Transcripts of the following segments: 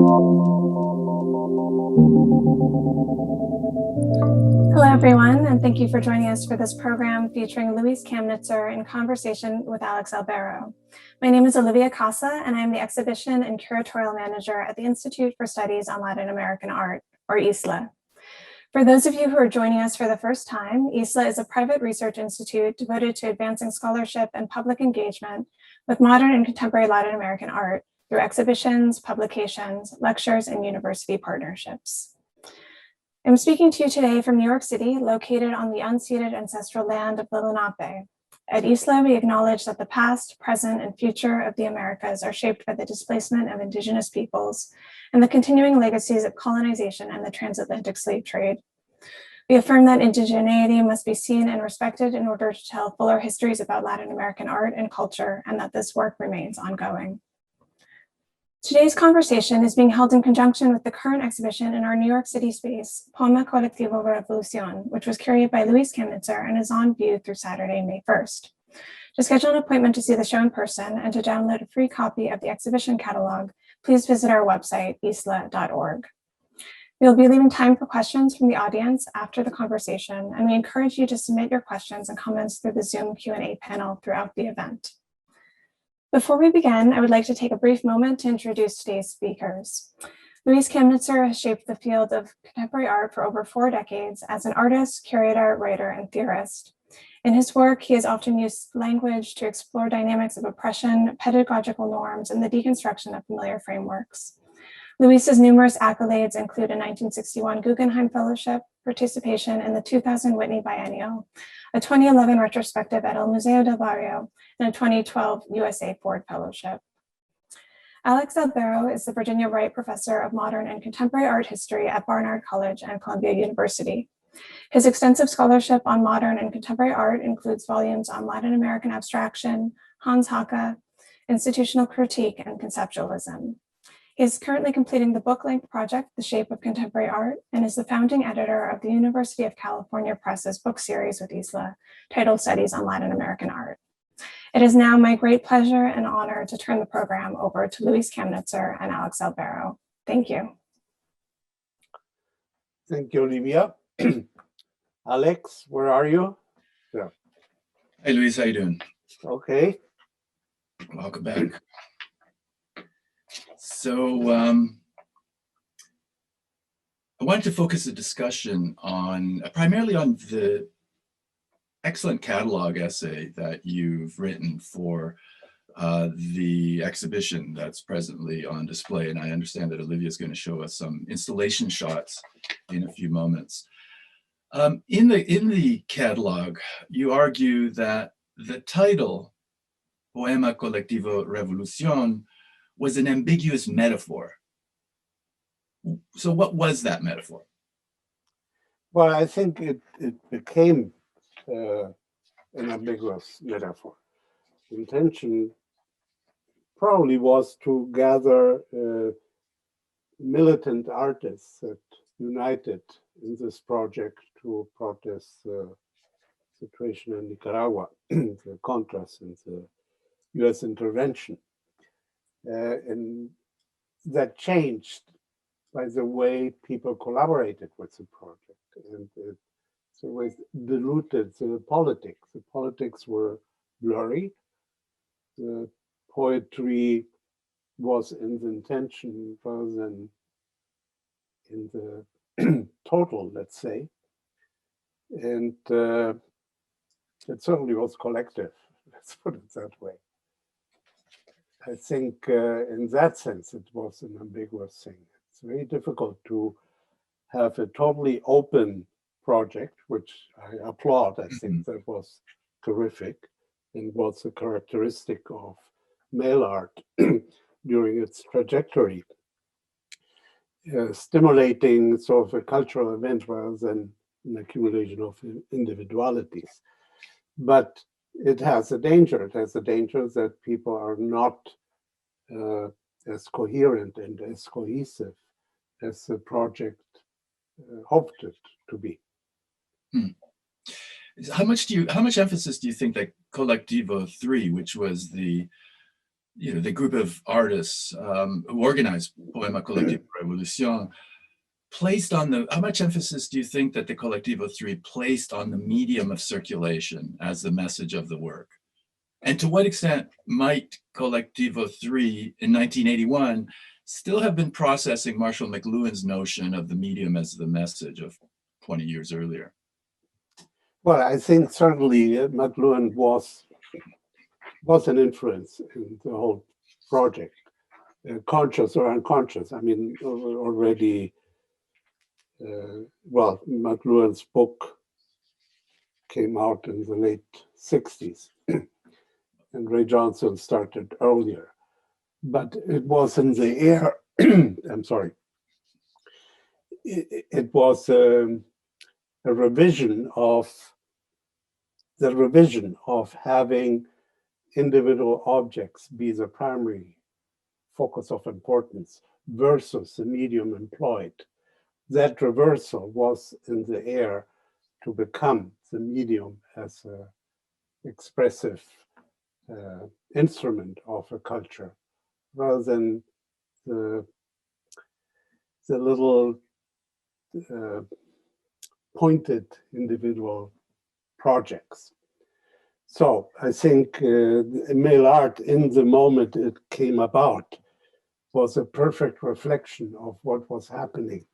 Hello, everyone, and thank you for joining us for this program featuring Luis Camnitzer in conversation with Alex Albero. My name is Olivia Casa, and I'm the Exhibition and Curatorial Manager at the Institute for Studies on Latin American Art, or ISLAA. For those of you who are joining us for the first time, ISLAA is a private research institute devoted to advancing scholarship and public engagement with modern and contemporary Latin American art through exhibitions, publications, lectures, and university partnerships. I'm speaking to you today from New York City, located on the unceded ancestral land of the Lenape. At ISLAA, we acknowledge that the past, present, and future of the Americas are shaped by the displacement of indigenous peoples and the continuing legacies of colonization and the transatlantic slave trade. We affirm that indigeneity must be seen and respected in order to tell fuller histories about Latin American art and culture, and that this work remains ongoing. Today's conversation is being held in conjunction with the current exhibition in our New York City space, Poema Colectivo Revolución, which was curated by Luis Camnitzer and is on view through Saturday, May 1st. To schedule an appointment to see the show in person and to download a free copy of the exhibition catalog, please visit our website, islaa.org. We will be leaving time for questions from the audience after the conversation, and we encourage you to submit your questions and comments through the Zoom Q&A panel throughout the event. Before we begin, I would like to take a brief moment to introduce today's speakers. Luis Camnitzer has shaped the field of contemporary art for over 4 decades as an artist, curator, writer, and theorist. In his work, he has often used language to explore dynamics of oppression, pedagogical norms, and the deconstruction of familiar frameworks. Luis's numerous accolades include a 1961 Guggenheim Fellowship, participation in the 2000 Whitney Biennial, a 2011 retrospective at El Museo del Barrio, and a 2012 USA Ford Fellowship. Alex Albero is the Virginia Wright Professor of Modern and Contemporary Art History at Barnard College and Columbia University. His extensive scholarship on modern and contemporary art includes volumes on Latin American abstraction, Hans Haacke, institutional critique, and conceptualism. He is currently completing the book-length project, The Shape of Contemporary Art, and is the founding editor of the University of California Press's book series with ISLAA, titled Studies on Latin American Art. It is now my great pleasure and honor to turn the program over to Luis Camnitzer and Alex Albero. Thank you. Thank you, Olivia. Alex, where are you? Yeah. Hey, Luis, how you doing? Okay. Welcome back. So I wanted to focus the discussion on primarily on the excellent catalog essay that you've written for the exhibition that's presently on display. And I understand that Olivia is going to show us some installation shots in a few moments. In the catalog, you argue that the title, Poema Colectivo Revolución, was an ambiguous metaphor. So what was that metaphor? Well, I think it became an ambiguous metaphor. The intention probably was to gather militant artists that united in this project to protest the situation in Nicaragua, the contrast and the US intervention. And that changed by the way people collaborated with the project, and so it diluted the politics. The politics were blurry. The poetry was in the intention rather than in the total, let's say. And it certainly was collective, let's put it that way. I think in that sense, it was an ambiguous thing. It's very difficult to have a totally open project, which I applaud. I think that was terrific and was a characteristic of mail art during its trajectory, stimulating sort of a cultural event rather than an accumulation of individualities. But it has a danger. It has a danger that people are not as coherent and as cohesive as the project hoped it to be. How much emphasis do you think that Colectivo 3, which was the the group of artists who organized Poema Colectivo Revolución placed on how much emphasis do you think that the Colectivo 3 placed on the medium of circulation as the message of the work? And to what extent might Colectivo 3 in 1981 still have been processing Marshall McLuhan's notion of the medium as the message of 20 years earlier? Well, I think certainly McLuhan was an influence in the whole project, conscious or unconscious. I mean, already, McLuhan's book came out in the late 60s, and Ray Johnson started earlier. But it was in the air, I'm sorry, it was a revision of having individual objects be the primary focus of importance versus the medium employed. That reversal was in the air to become the medium as an expressive instrument of a culture, rather than the little pointed individual projects. So I think mail art, in the moment it came about, was a perfect reflection of what was happening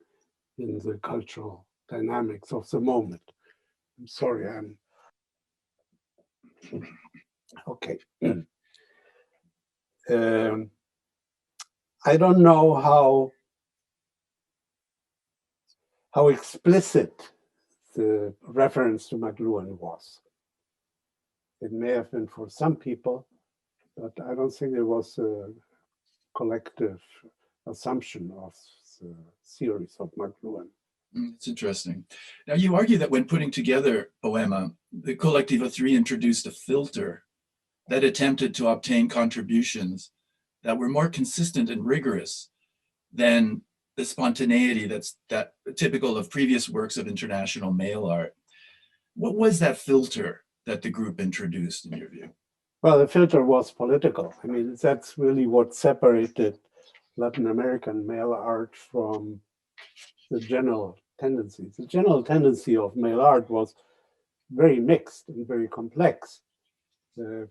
in the cultural dynamics of the moment. I'm sorry, okay. I don't know how explicit the reference to McLuhan was. It may have been for some people, but I don't think it was a collective assumption of the theories of McLuhan. It's interesting. Now, you argue that when putting together Poema, the Colectivo 3 introduced a filter that attempted to obtain contributions that were more consistent and rigorous than the spontaneity that's typical of previous works of international mail art. What was that filter that the group introduced, in your view? Well, the filter was political. I mean, that's really what separated Latin American mail art from the general tendencies. The general tendency of mail art was very mixed and very complex.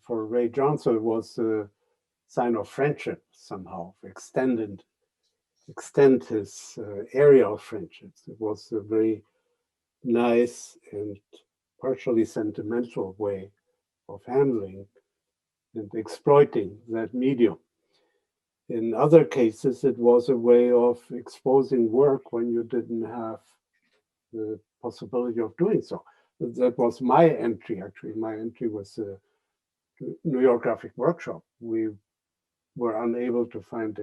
For Ray Johnson, it was a sign of friendship somehow, extend his area of friendships. It was a very nice and partially sentimental way of handling and exploiting that medium. In other cases, it was a way of exposing work when you didn't have the possibility of doing so. That was my entry, actually. My entry was a New York Graphic Workshop. We were unable to find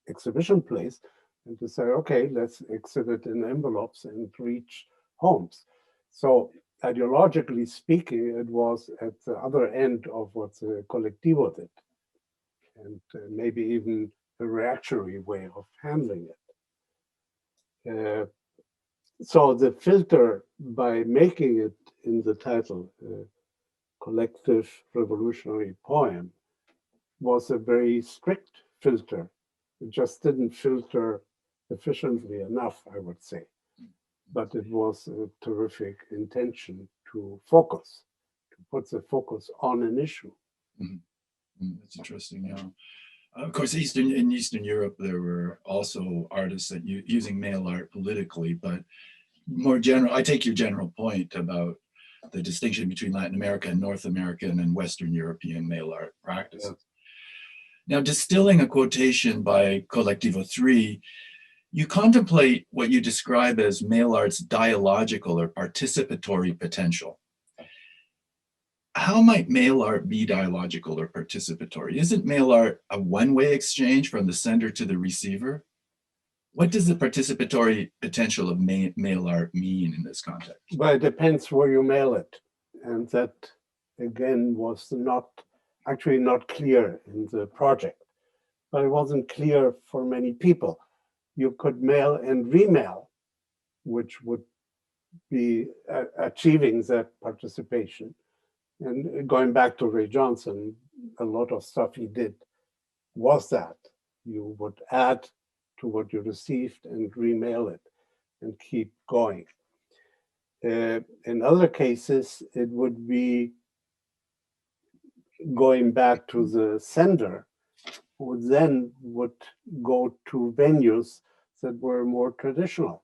exhibition place, and to say, okay, let's exhibit in envelopes and reach homes. So ideologically speaking, it was at the other end of what the Colectivo did, and maybe even a reactionary way of handling it. So the filter, by making it in the title, Collective Revolutionary Poem, was a very strict filter. It just didn't filter efficiently enough, I would say. But it was a terrific intention to focus, to put the focus on an issue. Mm-hmm. That's interesting, yeah. Of course, in Eastern Europe, there were also artists that using mail art politically, but more general, I take your general point about the distinction between Latin America and North American and Western European mail art practices. Yeah. Now, distilling a quotation by Colectivo 3, you contemplate what you describe as mail art's dialogical or participatory potential. How might mail art be dialogical or participatory? Isn't mail art a one-way exchange from the sender to the receiver? What does the participatory potential of mail art mean in this context? Well, it depends where you mail it. And that, again, was not clear in the project. But it wasn't clear for many people. You could mail and remail, which would be achieving that participation. And going back to Ray Johnson, a lot of stuff he did was that. You would add to what you received and remail it and keep going. In other cases, it would be going back to the sender, who then would go to venues that were more traditional,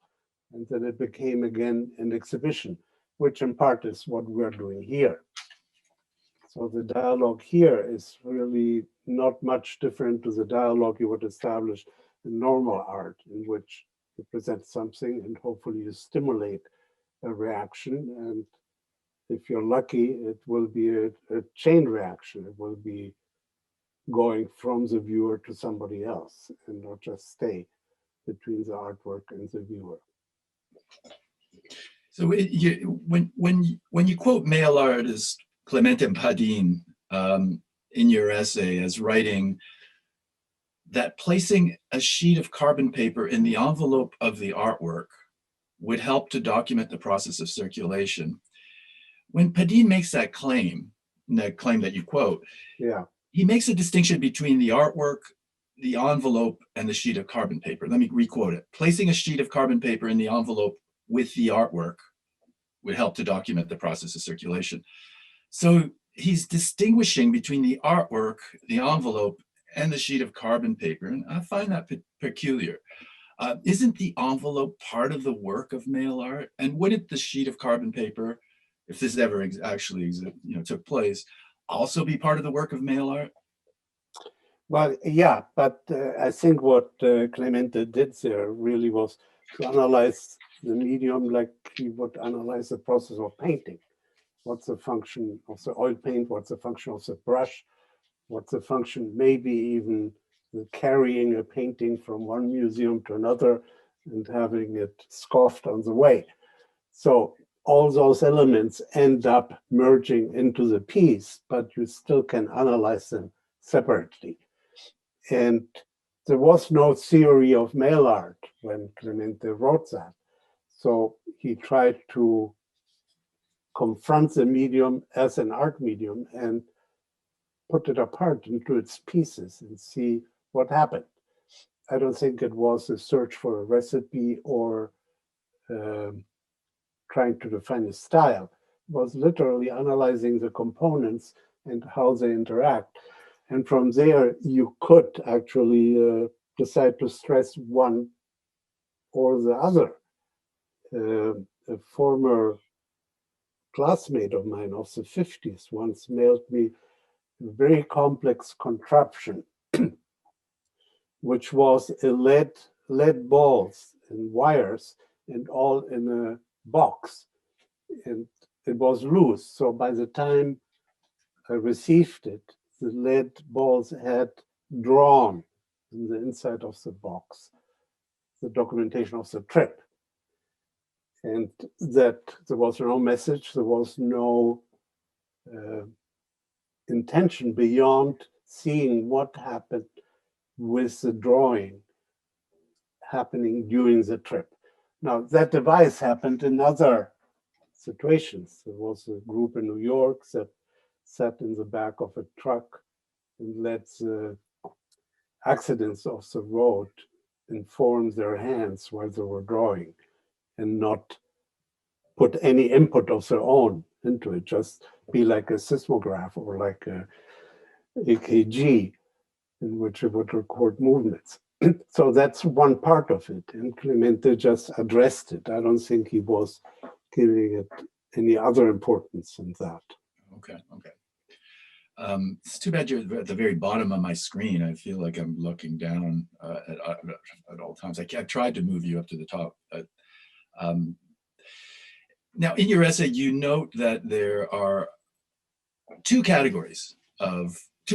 and then it became again an exhibition, which in part is what we're doing here. So the dialogue here is really not much different to the dialogue you would establish in normal art, in which you present something and hopefully you stimulate a reaction. And if you're lucky, it will be a chain reaction. It will be going from the viewer to somebody else and not just stay between the artwork and the viewer. So when you quote male artist Clemente Padin in your essay as writing that placing a sheet of carbon paper in the envelope of the artwork would help to document the process of circulation. When Padin makes that claim that you quote, yeah, he makes a distinction between the artwork, the envelope, and the sheet of carbon paper. Let me requote it. Placing a sheet of carbon paper in the envelope with the artwork would help to document the process of circulation. So he's distinguishing between the artwork, the envelope, and the sheet of carbon paper. And I find that peculiar. Isn't the envelope part of the work of mail art? And wouldn't the sheet of carbon paper, if this ever actually took place, also be part of the work of mail art? Well, yeah, but I think what Clemente did there really was to analyze the medium like he would analyze the process of painting. What's the function of the oil paint? What's the function of the brush? What's the function, maybe even carrying a painting from one museum to another and having it scoffed on the way. So all those elements end up merging into the piece, but you still can analyze them separately. And there was no theory of mail art when Clemente wrote that. So he tried to confront the medium as an art medium and put it apart into its pieces and see what happened. I don't think it was a search for a recipe or trying to define a style. It was literally analyzing the components and how they interact. And from there, you could actually decide to stress one or the other. A former classmate of mine of the 50s once mailed me a very complex contraption, which was a lead balls and wires and all in a box. And it was loose. So by the time I received it, the lead balls had drawn in the inside of the box the documentation of the trip. And that there was no message, there was no intention beyond seeing what happened with the drawing happening during the trip. Now, that device happened in other situations. There was a group in New York that sat in the back of a truck and let the accidents of the road inform their hands while they were drawing and not put any input of their own into it, just be like a seismograph or like a EKG in which it would record movements. So that's one part of it, and Clemente just addressed it. I don't think he was giving it any other importance than that. Okay. It's too bad you're at the very bottom of my screen. I feel like I'm looking down at all times. I tried to move you up to the top. But, now, in your essay, you note that there are two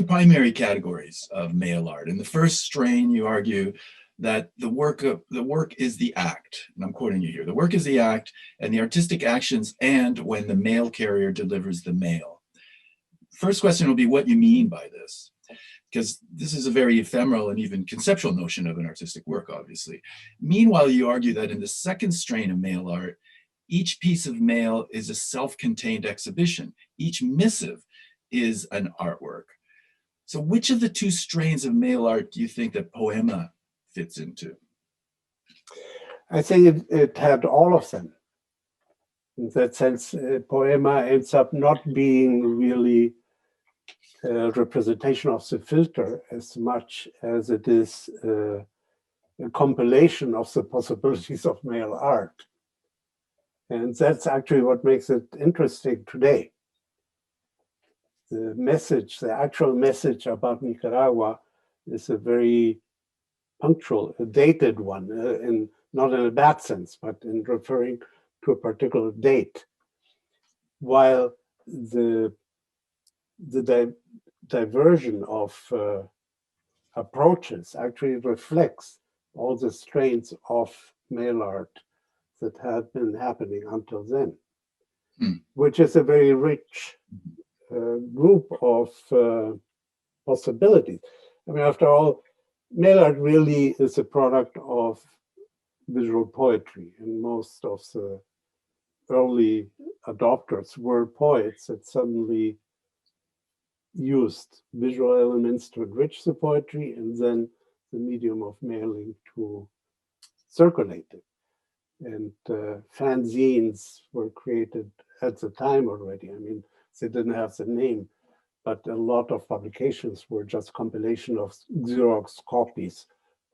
primary categories of mail art. In the first strain, you argue that the work is the act, and I'm quoting you here, the work is the act and the artistic actions and when the mail carrier delivers the mail. First question will be what you mean by this, because this is a very ephemeral and even conceptual notion of an artistic work, obviously. Meanwhile, you argue that in the second strain of mail art, each piece of mail is a self-contained exhibition. Each missive is an artwork. So which of the two strains of mail art do you think that Poema fits into? I think it had all of them. In that sense, Poema ends up not being really a representation of the filter as much as it is a compilation of the possibilities of mail art. And that's actually what makes it interesting today. The message, the actual message about Nicaragua is a very punctual, a dated one, not in a bad sense, but in referring to a particular date. While the diversion of approaches actually reflects all the strains of mail art that had been happening until then, which is a very rich group of possibilities. I mean, after all, mail art really is a product of visual poetry, and most of the early adopters were poets that suddenly used visual elements to enrich the poetry and then the medium of mailing to circulate it. And fanzines were created at the time already. I mean, they didn't have the name, but a lot of publications were just compilation of Xerox copies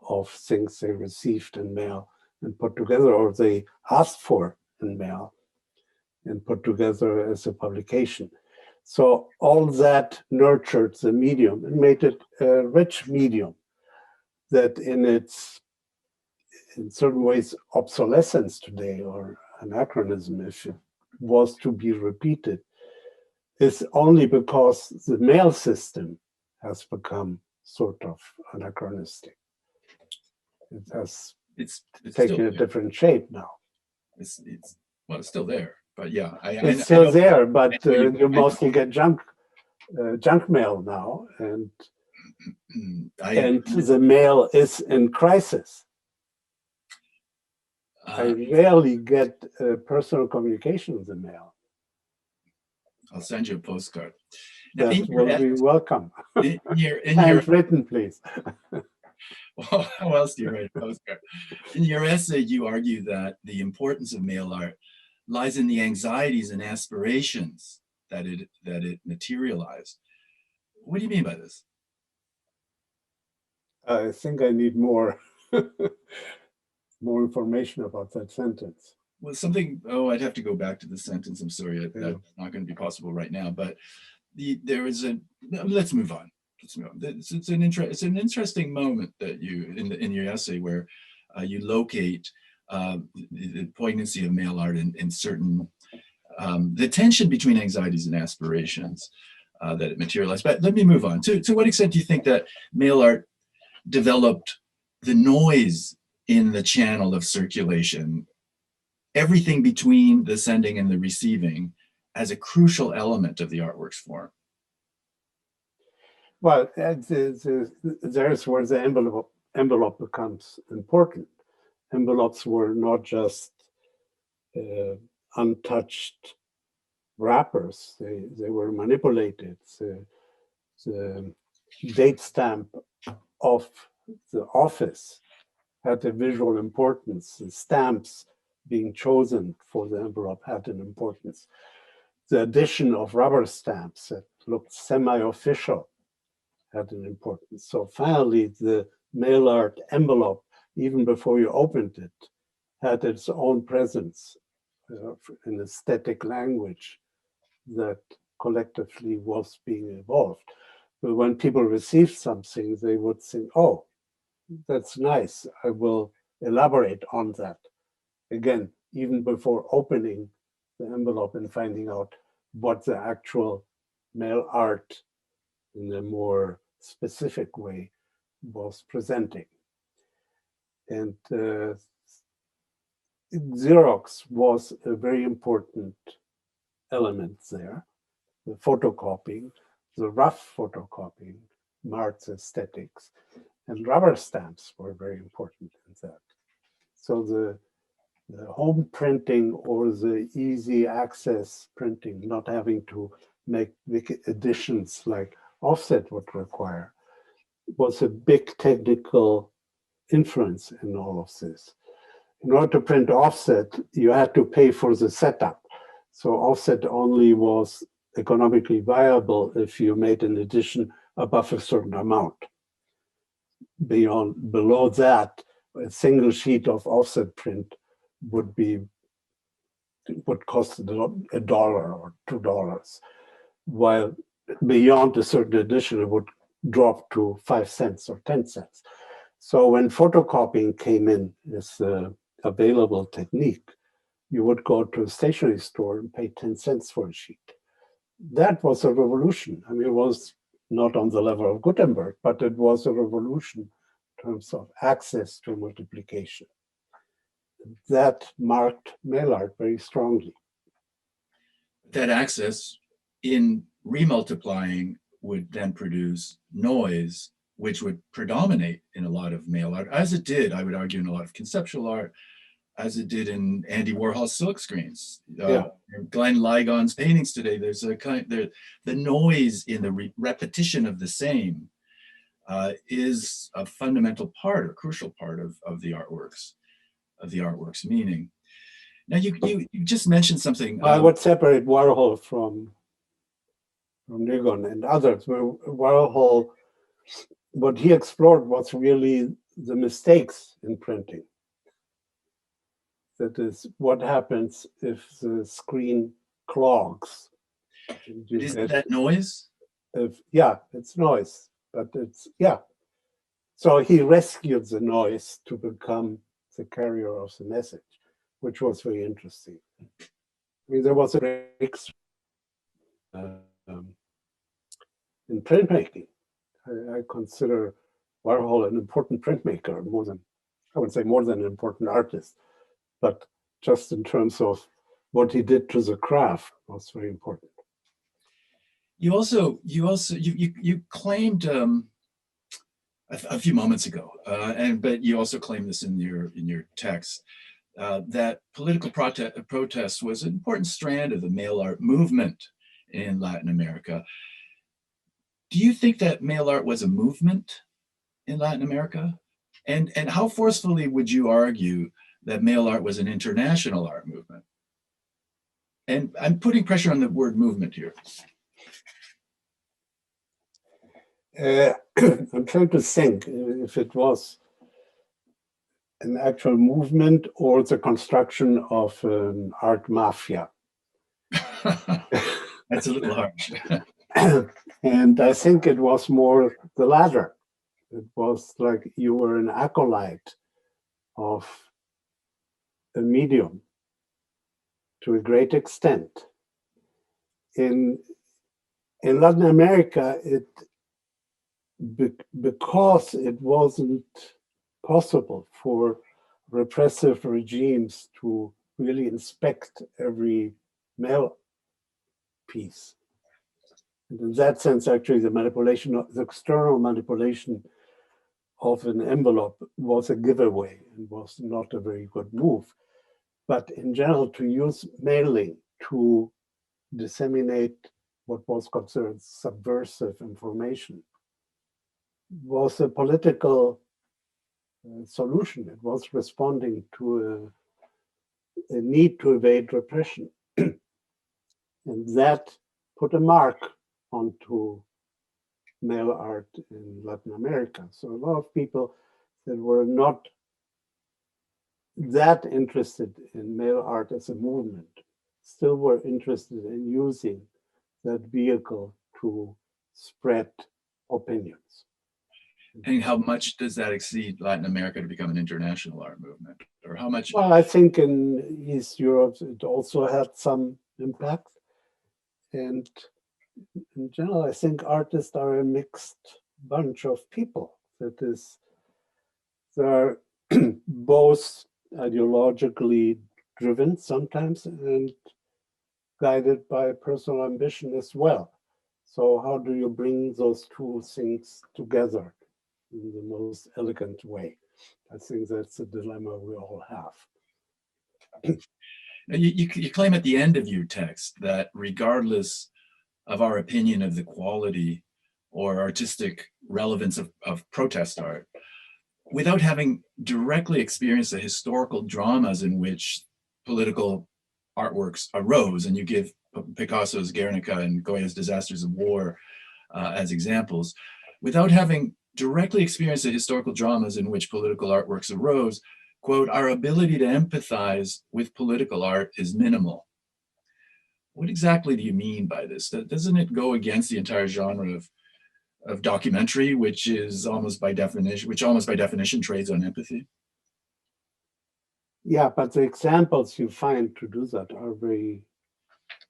of things they received in mail and put together, or they asked for in mail and put together as a publication. So all that nurtured the medium and made it a rich medium that in certain ways, obsolescence today or anachronism, if it was to be repeated, is only because the mail system has become sort of anachronistic. It has It's taken a different shape now. It's still there, but yeah, it's still there, but you mostly get junk mail now, and the mail is in crisis. I rarely get personal communication with the mail. I'll send you a postcard. That will be welcome. In Handwritten, please. Well, how else do you write a postcard? In your essay, you argue that the importance of mail art lies in the anxieties and aspirations that it materialized. What do you mean by this? I think I need more more information about that sentence. Well, I'd have to go back to the sentence. I'm sorry, that's not going to be possible right now. But let's move on. It's an interesting moment that you in your essay where you locate the poignancy of mail art in certain the tension between anxieties and aspirations that it materialized. But let me move on. To what extent do you think that mail art developed the noise in the channel of circulation, everything between the sending and the receiving, as a crucial element of the artwork's form? Well, there's where the envelope becomes important. Envelopes were not just untouched wrappers; they were manipulated. The date stamp of the office had a visual importance. The stamps being chosen for the envelope had an importance. The addition of rubber stamps that looked semi-official had an importance. So finally, the mail art envelope, even before you opened it, had its own presence in aesthetic language that collectively was being evolved. But when people received something, they would think, oh, that's nice. I will elaborate on that. Again, even before opening the envelope and finding out what the actual mail art in a more specific way was presenting. And Xerox was a very important element there. The photocopying, the rough photocopying, marked aesthetics, and rubber stamps were very important in that. So the home printing or the easy access printing, not having to make big editions like offset would require was a big technical influence in all of this. In order to print offset, you had to pay for the setup. So offset only was economically viable if you made an edition above a certain amount. Below that, a single sheet of offset print would cost $1 or $2, while beyond a certain edition, it would drop to 5 cents or 10 cents. So when photocopying came in as an available technique, you would go to a stationery store and pay 10 cents for a sheet. That was a revolution. I mean, it was not on the level of Gutenberg, but it was a revolution in terms of access to multiplication. That marked mail art very strongly. That access in remultiplying would then produce noise, which would predominate in a lot of mail art, as it did, I would argue, in a lot of conceptual art, as it did in Andy Warhol's silk screens. Glenn Ligon's paintings today, there's a kind, the noise in the repetition of the same is a fundamental part or crucial part of the artwork's meaning. Now you just mentioned something. I would separate Warhol from Ligon and others. Where Warhol, what he explored was really the mistakes in printing. That is, what happens if the screen clogs? Is that noise? Yeah, it's noise, but it's, yeah. So he rescued the noise to become the carrier of the message, which was very interesting. I mean, there was a breakthrough in printmaking. I consider Warhol an important printmaker, I would say more than an important artist, but just in terms of what he did to the craft was very important. You claimed a few moments ago, but you also claimed this in your text, that political protest was an important strand of the mail art movement in Latin America. Do you think that mail art was a movement in Latin America? And how forcefully would you argue that mail art was an international art movement? And I'm putting pressure on the word movement here. I'm trying to think if it was an actual movement or the construction of an art mafia. That's a little harsh. And I think it was more the latter. It was like you were an acolyte of a medium to a great extent. In Latin America, because it wasn't possible for repressive regimes to really inspect every mail piece. And in that sense, actually, the external manipulation of an envelope was a giveaway and was not a very good move. But in general, to use mailing to disseminate what was considered subversive information was a political solution. It was responding to a need to evade repression. And that put a mark onto mail art in Latin America. So a lot of people that were not that interested in mail art as a movement still were interested in using that vehicle to spread opinions. And how much does that exceed Latin America to become an international art movement? Or how much? Well, I think in East Europe, it also had some impact. And in general, I think artists are a mixed bunch of people. That is, they're both ideologically driven sometimes and guided by personal ambition as well. So how do you bring those two things together in the most elegant way? I think that's a dilemma we all have. You claim at the end of your text that regardless of our opinion of the quality or artistic relevance of protest art without having directly experienced the historical dramas in which political artworks arose. And you give Picasso's Guernica and Goya's Disasters of War as examples. Without having directly experienced the historical dramas in which political artworks arose, quote, our ability to empathize with political art is minimal. What exactly do you mean by this? Doesn't it go against the entire genre of documentary, which almost by definition trades on empathy? Yeah, but the examples you find to do that are very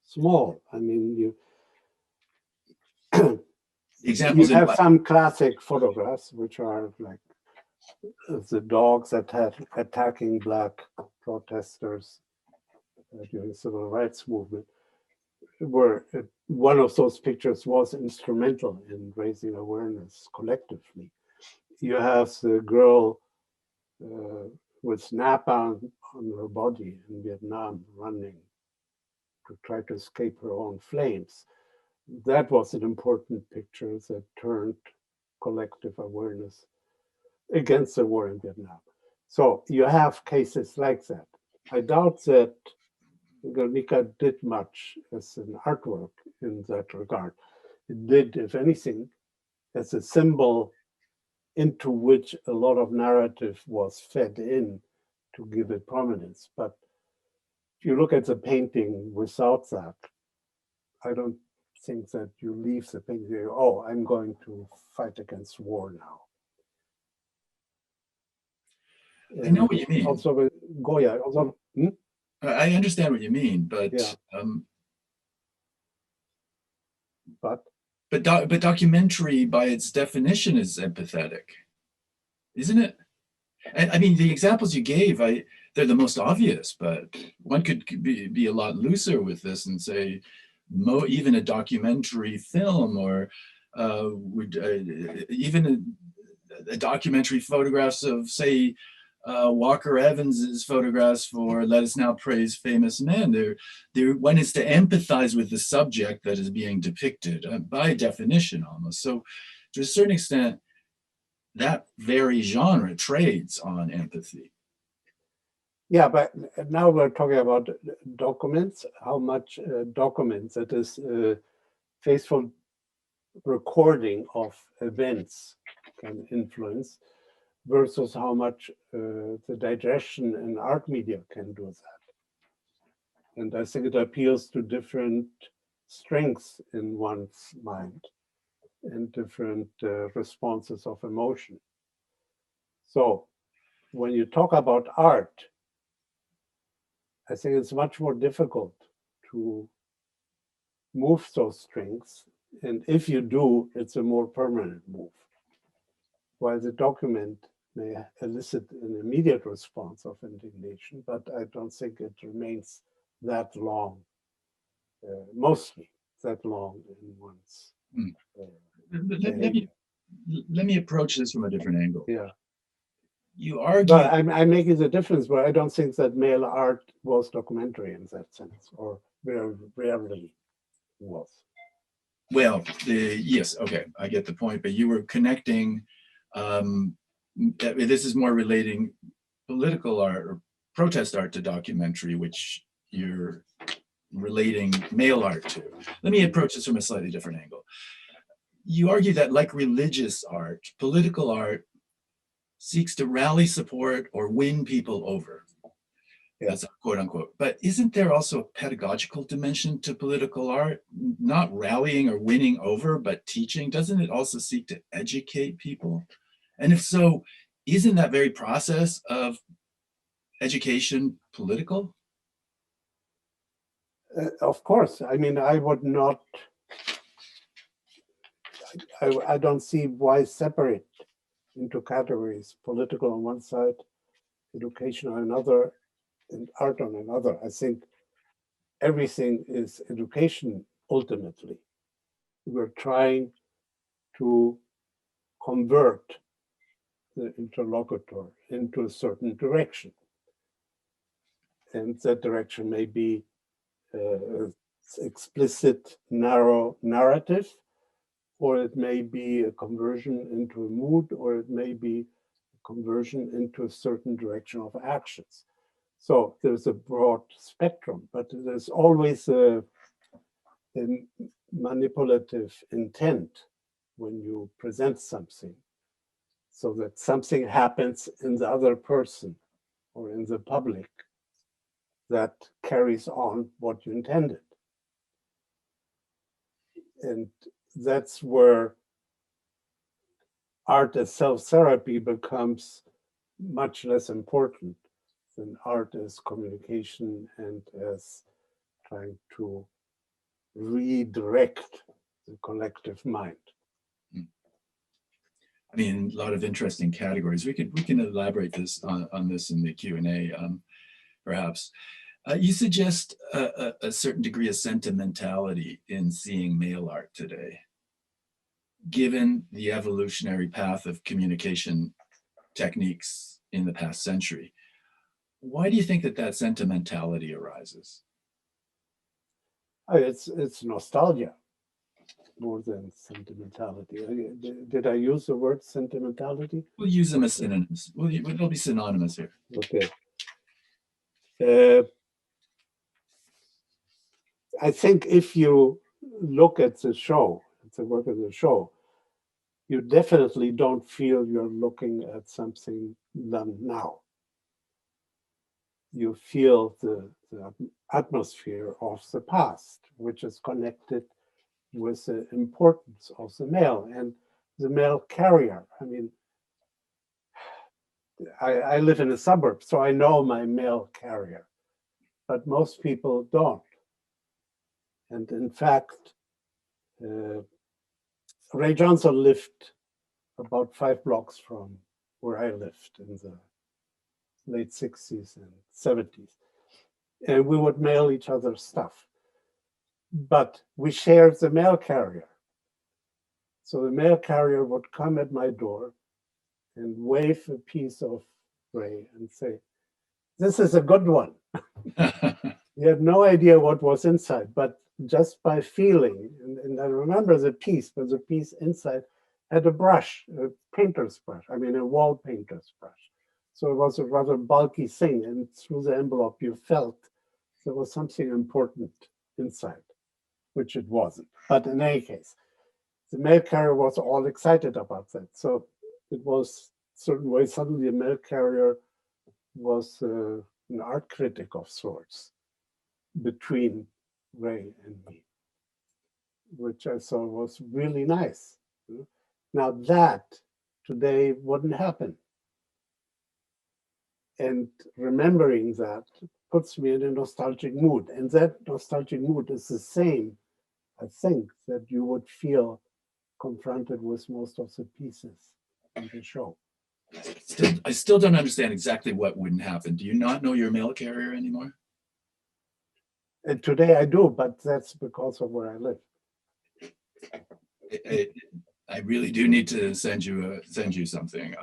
small. I mean, Examples you in have what? some classic photographs, which are like the dogs that had attacking black protesters during the civil rights movement, where one of those pictures was instrumental in raising awareness collectively. You have the girl with napalm on her body in Vietnam running to try to escape her own flames. That was an important picture that turned collective awareness against the war in Vietnam. So you have cases like that. I doubt that Guernica did much as an artwork in that regard. It did, if anything, as a symbol into which a lot of narrative was fed in to give it prominence. But if you look at the painting without that, I don't think that you leave the painting there, oh, I'm going to fight against war now. I know what you mean. Also with Goya, also, I understand what you mean, but yeah. But documentary by its definition is empathetic, isn't it? And I mean, the examples you gave, they're the most obvious, but one could be a lot looser with this and say, even a documentary film, or even a documentary photographs of, say, Walker Evans's photographs for Let Us Now Praise Famous Men. One is to empathize with the subject that is being depicted, by definition almost. So to a certain extent, that very genre trades on empathy. Yeah, but now we're talking about documents, how much documents, that is faithful recording of events can influence, versus how much the digestion in art media can do that. And I think it appeals to different strengths in one's mind and different responses of emotion. So when you talk about art, I think it's much more difficult to move those strings. And if you do, it's a more permanent move. While the document may elicit an immediate response of indignation, but I don't think it remains that long, mostly that long in one's. Let me approach this from a different angle. Yeah. You argue. But I'm making the difference where I don't think that male art was documentary in that sense, or very rarely was. Well, yes, okay, I get the point, but you were connecting, this is more relating political art or protest art to documentary, which you're relating male art to. Let me approach this from a slightly different angle. You argue that, like religious art, political art seeks to rally support or win people over. That's a quote unquote. But isn't there also a pedagogical dimension to political art? Not rallying or winning over, but teaching? Doesn't it also seek to educate people? And if so, isn't that very process of education political? Of course. I mean, I would not, I don't see why separate into categories, political on one side, education on another, and art on another. I think everything is education ultimately. We're trying to convert the interlocutor into a certain direction. And that direction may be explicit, narrow narrative, or it may be a conversion into a mood, or it may be a conversion into a certain direction of actions. So there's a broad spectrum, but there's always a manipulative intent when you present something, so that something happens in the other person or in the public that carries on what you intended. And that's where art as self-therapy becomes much less important than art as communication and as trying to redirect the collective mind. I mean, a lot of interesting categories. We can elaborate this on this in the Q&A, perhaps. You suggest a certain degree of sentimentality in seeing mail art today, given the evolutionary path of communication techniques in the past century. Why do you think that sentimentality arises? It's nostalgia more than sentimentality. Did I use the word sentimentality? We'll use them as synonyms. They'll be synonymous here. Okay. I think if you look at the show, at the work of the show, you definitely don't feel you're looking at something done now. You feel the atmosphere of the past, which is connected with the importance of the mail and the mail carrier. I mean, I live in a suburb, so I know my mail carrier, but most people don't. And in fact, Ray Johnson lived about 5 blocks from where I lived in the late 60s and 70s. And we would mail each other stuff. But we shared the mail carrier. So the mail carrier would come at my door and wave a piece of Ray and say, "This is a good one." You had no idea what was inside, but just by feeling, and I remember the piece, but the piece inside had a brush, a painter's brush, I mean a wall painter's brush. So it was a rather bulky thing, and through the envelope you felt there was something important inside, which it wasn't. But in any case, the mail carrier was all excited about that. So it was a certain way, suddenly a mail carrier was an art critic of sorts between Ray and me, which I thought was really nice. Now that today wouldn't happen. And remembering that puts me in a nostalgic mood. And that nostalgic mood is the same, I think, that you would feel confronted with most of the pieces in the show. I still don't understand exactly what wouldn't happen. Do you not know your mail carrier anymore? And today I do, but that's because of where I live. I really do need to send you something.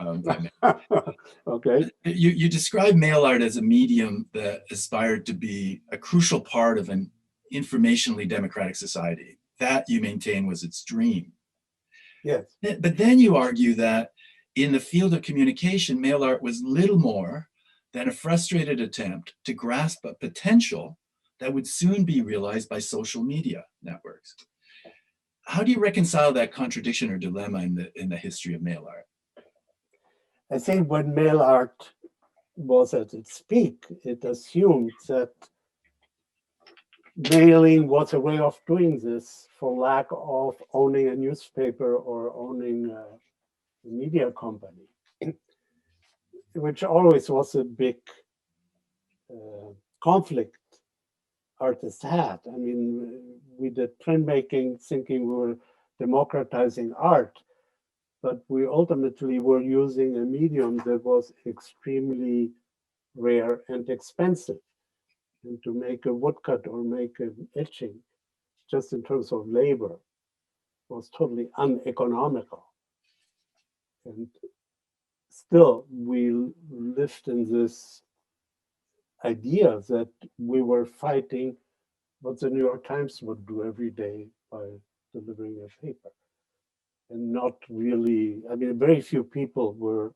Okay. You describe mail art as a medium that aspired to be a crucial part of an informationally democratic society. That you maintain was its dream. Yes. But then you argue that in the field of communication, mail art was little more than a frustrated attempt to grasp a potential that would soon be realized by social media networks. How do you reconcile that contradiction or dilemma in the history of mail art? I think when mail art was at its peak, it assumed that mailing was a way of doing this for lack of owning a newspaper or owning a media company, which always was a big conflict artists had. I mean, we did printmaking thinking we were democratizing art, but we ultimately were using a medium that was extremely rare and expensive. And to make a woodcut or make an etching, just in terms of labor, was totally uneconomical. And still, we lived in this idea that we were fighting what the New York Times would do every day by delivering a paper. and not really, I mean, very few people were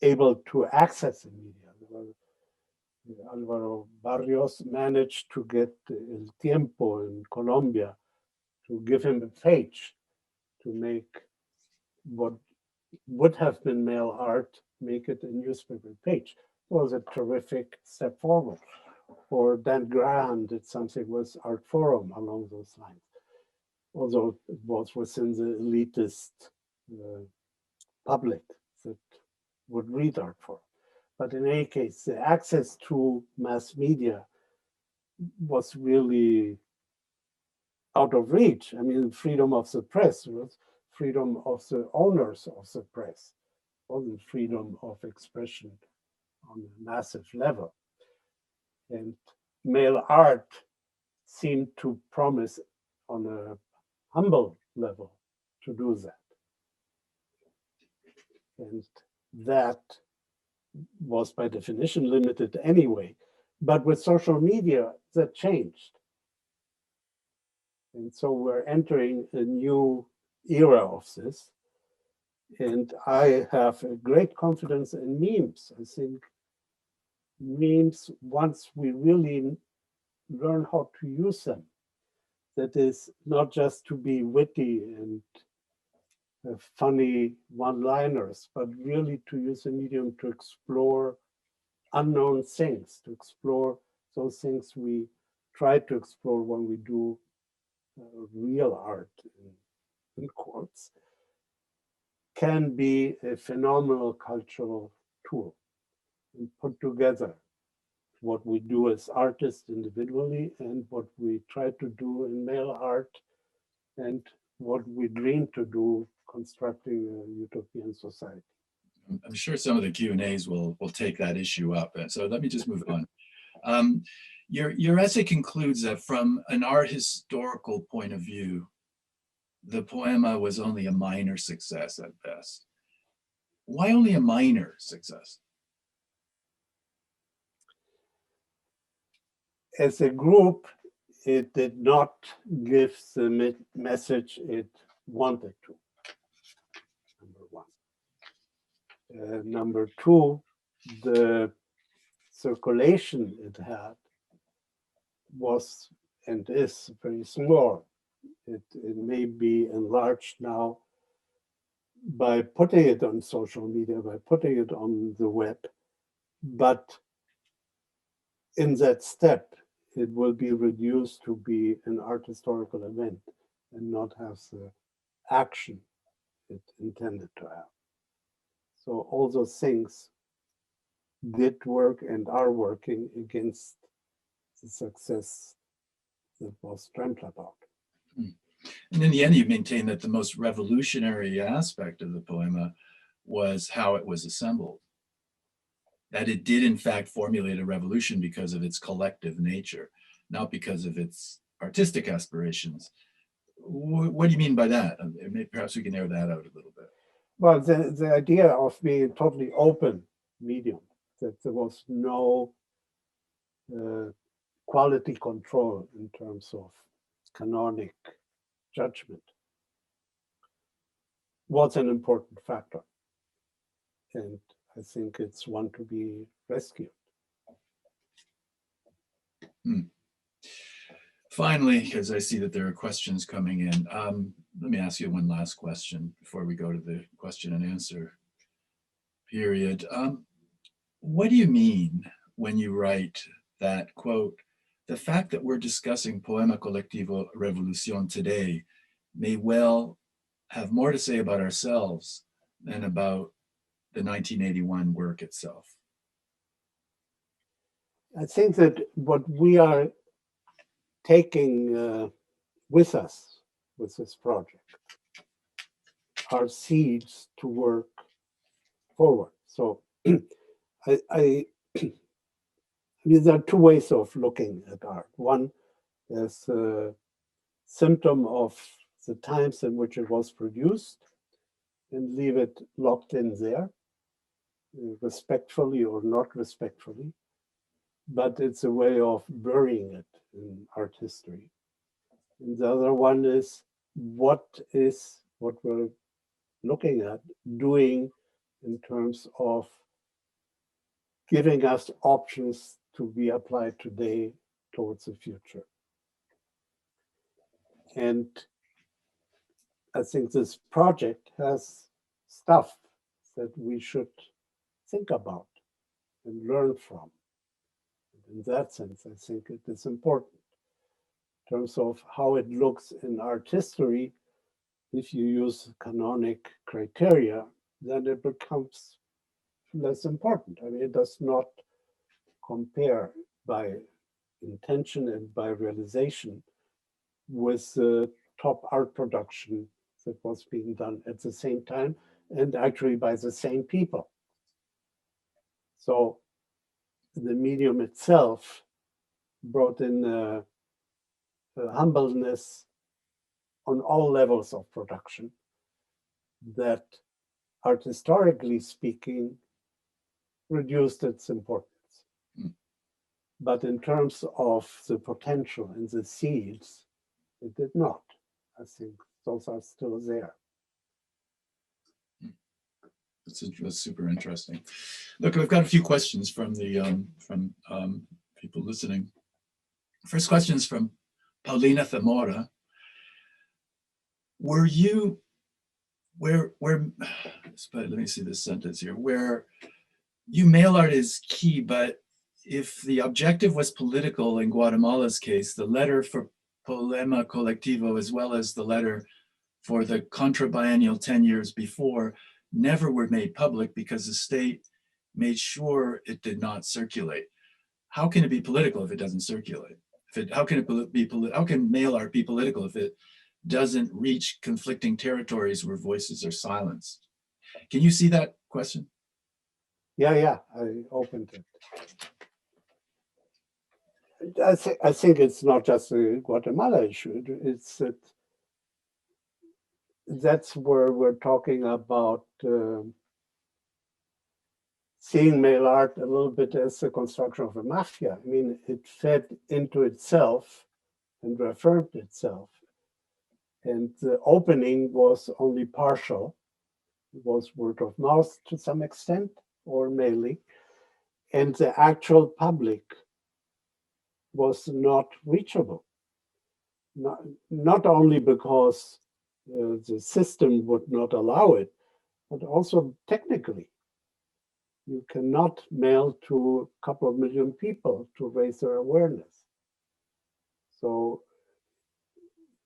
able to access the media. Alvaro Barrios managed to get El Tiempo in Colombia to give him a page to make what would have been mail art, make it a newspaper page. It was a terrific step forward. Or Dan Graham did something with Art Forum along those lines. Although it was within the elitist public that would read Art Forum. But in any case, the access to mass media was really out of reach. I mean, freedom of the press was freedom of the owners of the press, wasn't freedom of expression on a massive level. And mail art seemed to promise on a humble level to do that. And that was by definition limited anyway. But with social media, that changed. And so we're entering a new era of this. And I have a great confidence in memes. I think memes, once we really learn how to use them, that is not just to be witty and funny one-liners, but really to use a medium to explore unknown things, to explore those things we try to explore when we do real art, in quotes, can be a phenomenal cultural tool and put together what we do as artists individually and what we try to do in mail art and what we dream to do constructing a utopian society. I'm sure some of the Q&As will take that issue up. So let me just move on. Your essay concludes that from an art historical point of view, the poema was only a minor success at best. Why only a minor success? As a group, it did not give the message it wanted to, number one. Number two, the circulation it had was and is very small. It may be enlarged now by putting it on social media, by putting it on the web, but in that step, it will be reduced to be an art historical event and not have the action it intended to have. So all those things did work and are working against the success that was dreamt about. And in the end, you maintain that the most revolutionary aspect of the poema was how it was assembled. That it did in fact formulate a revolution because of its collective nature, not because of its artistic aspirations. What do you mean by that? Perhaps we can narrow that out a little bit. Well, the idea of being a totally open medium, that there was no quality control in terms of canonic judgment, was an important factor. And I think it's one to be rescued. Finally, because I see that there are questions coming in, let me ask you one last question before we go to the question and answer period. What do you mean when you write that, quote, the fact that we're discussing Poema Colectivo Revolución today may well have more to say about ourselves than about the 1981 work itself? I think that what we are taking with us with this project are seeds to work forward. So I mean, there are two ways of looking at art. One is a symptom of the times in which it was produced and leave it locked in there, respectfully or not respectfully, but it's a way of burying it in art history. And the other one is what what we're looking at doing in terms of giving us options to be applied today towards the future. And I think this project has stuff that we should think about and learn from. In that sense, I think it is important in terms of how it looks in art history. If you use canonic criteria, then it becomes less important. I mean, it does not compare by intention and by realization with the top art production that was being done at the same time, and actually by the same people. So the medium itself brought in a humbleness on all levels of production that, art historically speaking, reduced its importance. But in terms of the potential and the seeds, it did not. I think those are still there. That's super interesting. Look, I've got a few questions from the people listening. First question is from Paulina Zamora. Were you, let me see this sentence here, where you mail art is key, but if the objective was political in Guatemala's case, the letter for Poema Colectivo, as well as the letter for the contrabiennial 10 years before, never were made public because the state made sure it did not circulate. How can it be political if it doesn't circulate? How can mail art be political if it doesn't reach conflicting territories where voices are silenced? Can you see that question? Yeah, I opened it. I think it's not just a Guatemala issue. It's that's where we're talking about seeing mail art a little bit as a construction of a mafia. I mean, it fed into itself and reaffirmed itself. And the opening was only partial. It was word of mouth to some extent, or mailing. And the actual public was not reachable. Not only because the system would not allow it, but also technically. You cannot mail to a couple of million people to raise their awareness. So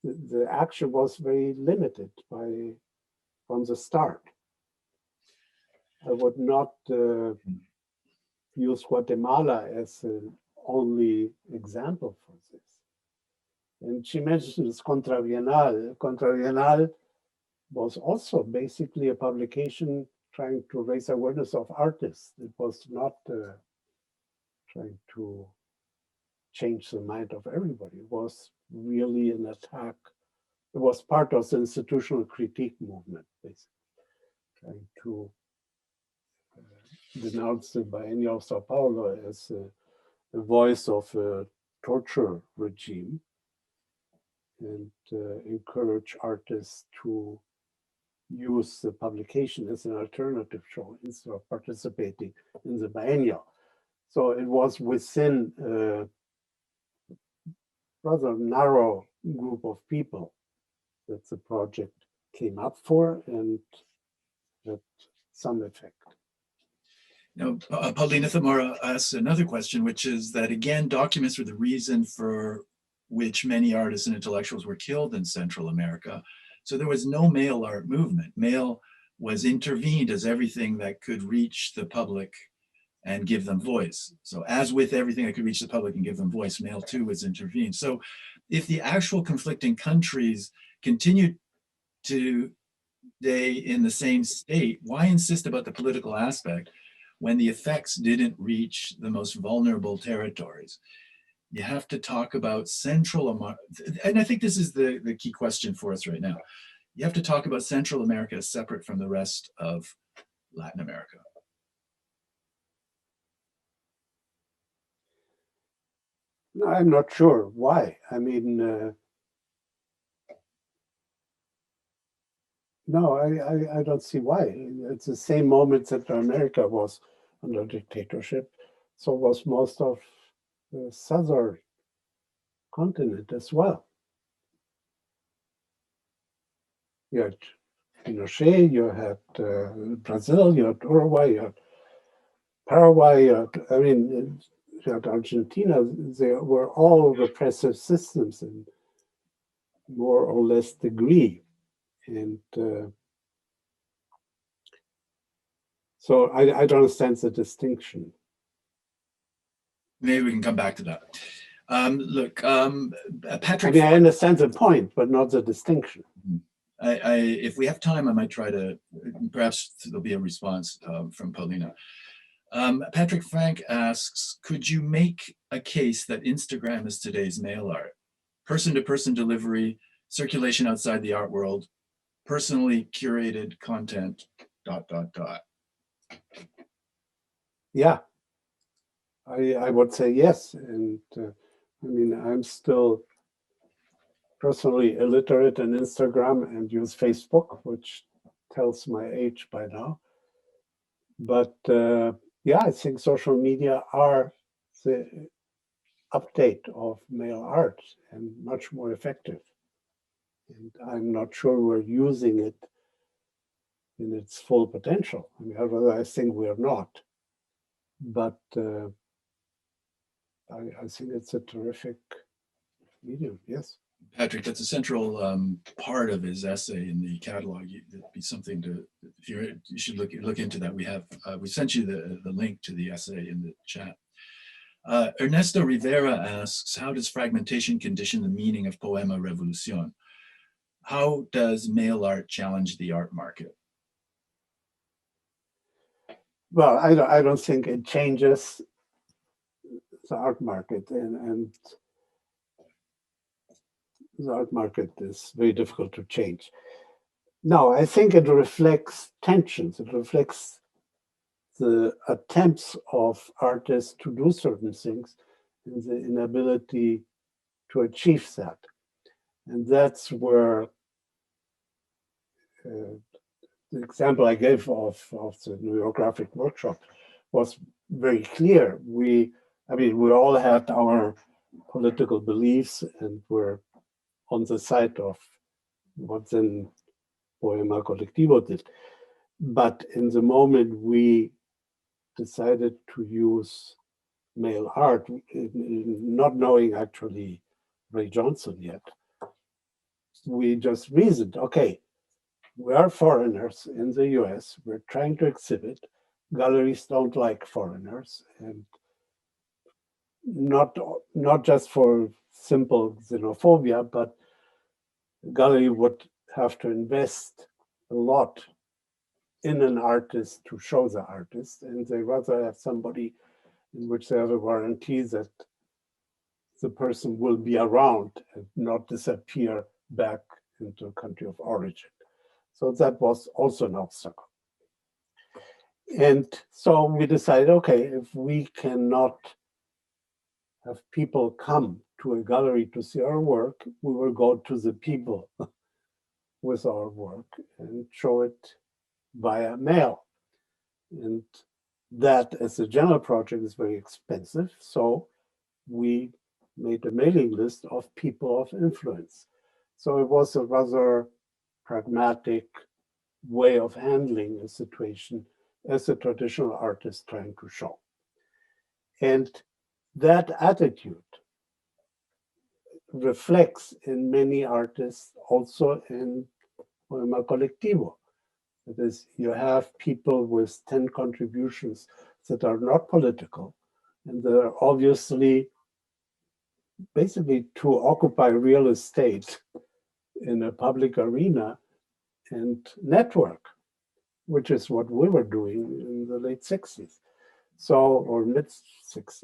the action was very limited from the start. I would not use Guatemala as an only example for this. And she mentions Contrabienal. Contrabienal was also basically a publication trying to raise awareness of artists. It was not trying to change the mind of everybody. It was really an attack. It was part of the institutional critique movement, basically, trying to denounce the Biennial of Sao Paulo as a voice of a torture regime and encourage artists to use the publication as an alternative show instead of participating in the biennial. So it was within a rather narrow group of people that the project came up for and had some effect. Now, Paulina Zamora asks another question, which is that, again, documents were the reason for which many artists and intellectuals were killed in Central America. So there was no mail art movement. Mail was intervened as everything that could reach the public and give them voice. So as with everything that could reach the public and give them voice, mail too was intervened. So if the actual conflicting countries continued to stay in the same state, why insist about the political aspect when the effects didn't reach the most vulnerable territories? You have to talk about Central America, and I think this is the key question for us right now. You have to talk about Central America as separate from the rest of Latin America. No, I'm not sure why. I mean, No, I don't see why. It's the same moment that America was under dictatorship, so was most of the southern continent as well. You had Pinochet, you had Brazil, you had Uruguay, you had Paraguay, you had Argentina. They were all repressive systems in more or less degree. And so I don't understand the distinction. Maybe we can come back to that. Look, Patrick. I understand the point, but not the distinction. If we have time, I might try to, perhaps there'll be a response from Paulina. Patrick Frank asks, could you make a case that Instagram is today's mail art? Person-to-person delivery, circulation outside the art world, personally curated content, ... Yeah, I would say yes. And I'm still personally illiterate in Instagram and use Facebook, which tells my age by now. But yeah, I think social media are the update of mail art and much more effective. And I'm not sure we're using it in its full potential. I think we're not. But I think it's a terrific medium, yes. Patrick, that's a central part of his essay in the catalog. It'd be something to, if you should look into that. We sent you the link to the essay in the chat. Ernesto Rivera asks, how does fragmentation condition the meaning of Poema Revolución? How does mail art challenge the art market? Well, I don't think it changes the art market, and the art market is very difficult to change. No, I think it reflects tensions. It reflects the attempts of artists to do certain things and the inability to achieve that. And that's where the example I gave of the geographic workshop was very clear. We all had our political beliefs and were on the side of what then Poema Colectivo did. But in the moment we decided to use mail art, not knowing actually Ray Johnson yet, we just reasoned, okay, we are foreigners in the US, we're trying to exhibit, galleries don't like foreigners, and not just for simple xenophobia, but gallery would have to invest a lot in an artist to show the artist, and they rather have somebody in which they have a guarantee that the person will be around and not disappear back into a country of origin. So that was also an obstacle. And so we decided, okay, if we cannot have people come to a gallery to see our work, we will go to the people with our work and show it via mail. And that, as a general project, is very expensive. So we made a mailing list of people of influence. So it was a rather pragmatic way of handling a situation as a traditional artist trying to show. And that attitude reflects in many artists, also in Poema Colectivo. That is, you have people with 10 contributions that are not political, and they're obviously basically to occupy real estate in a public arena and network, which is what we were doing in the late 60s, or mid 60s.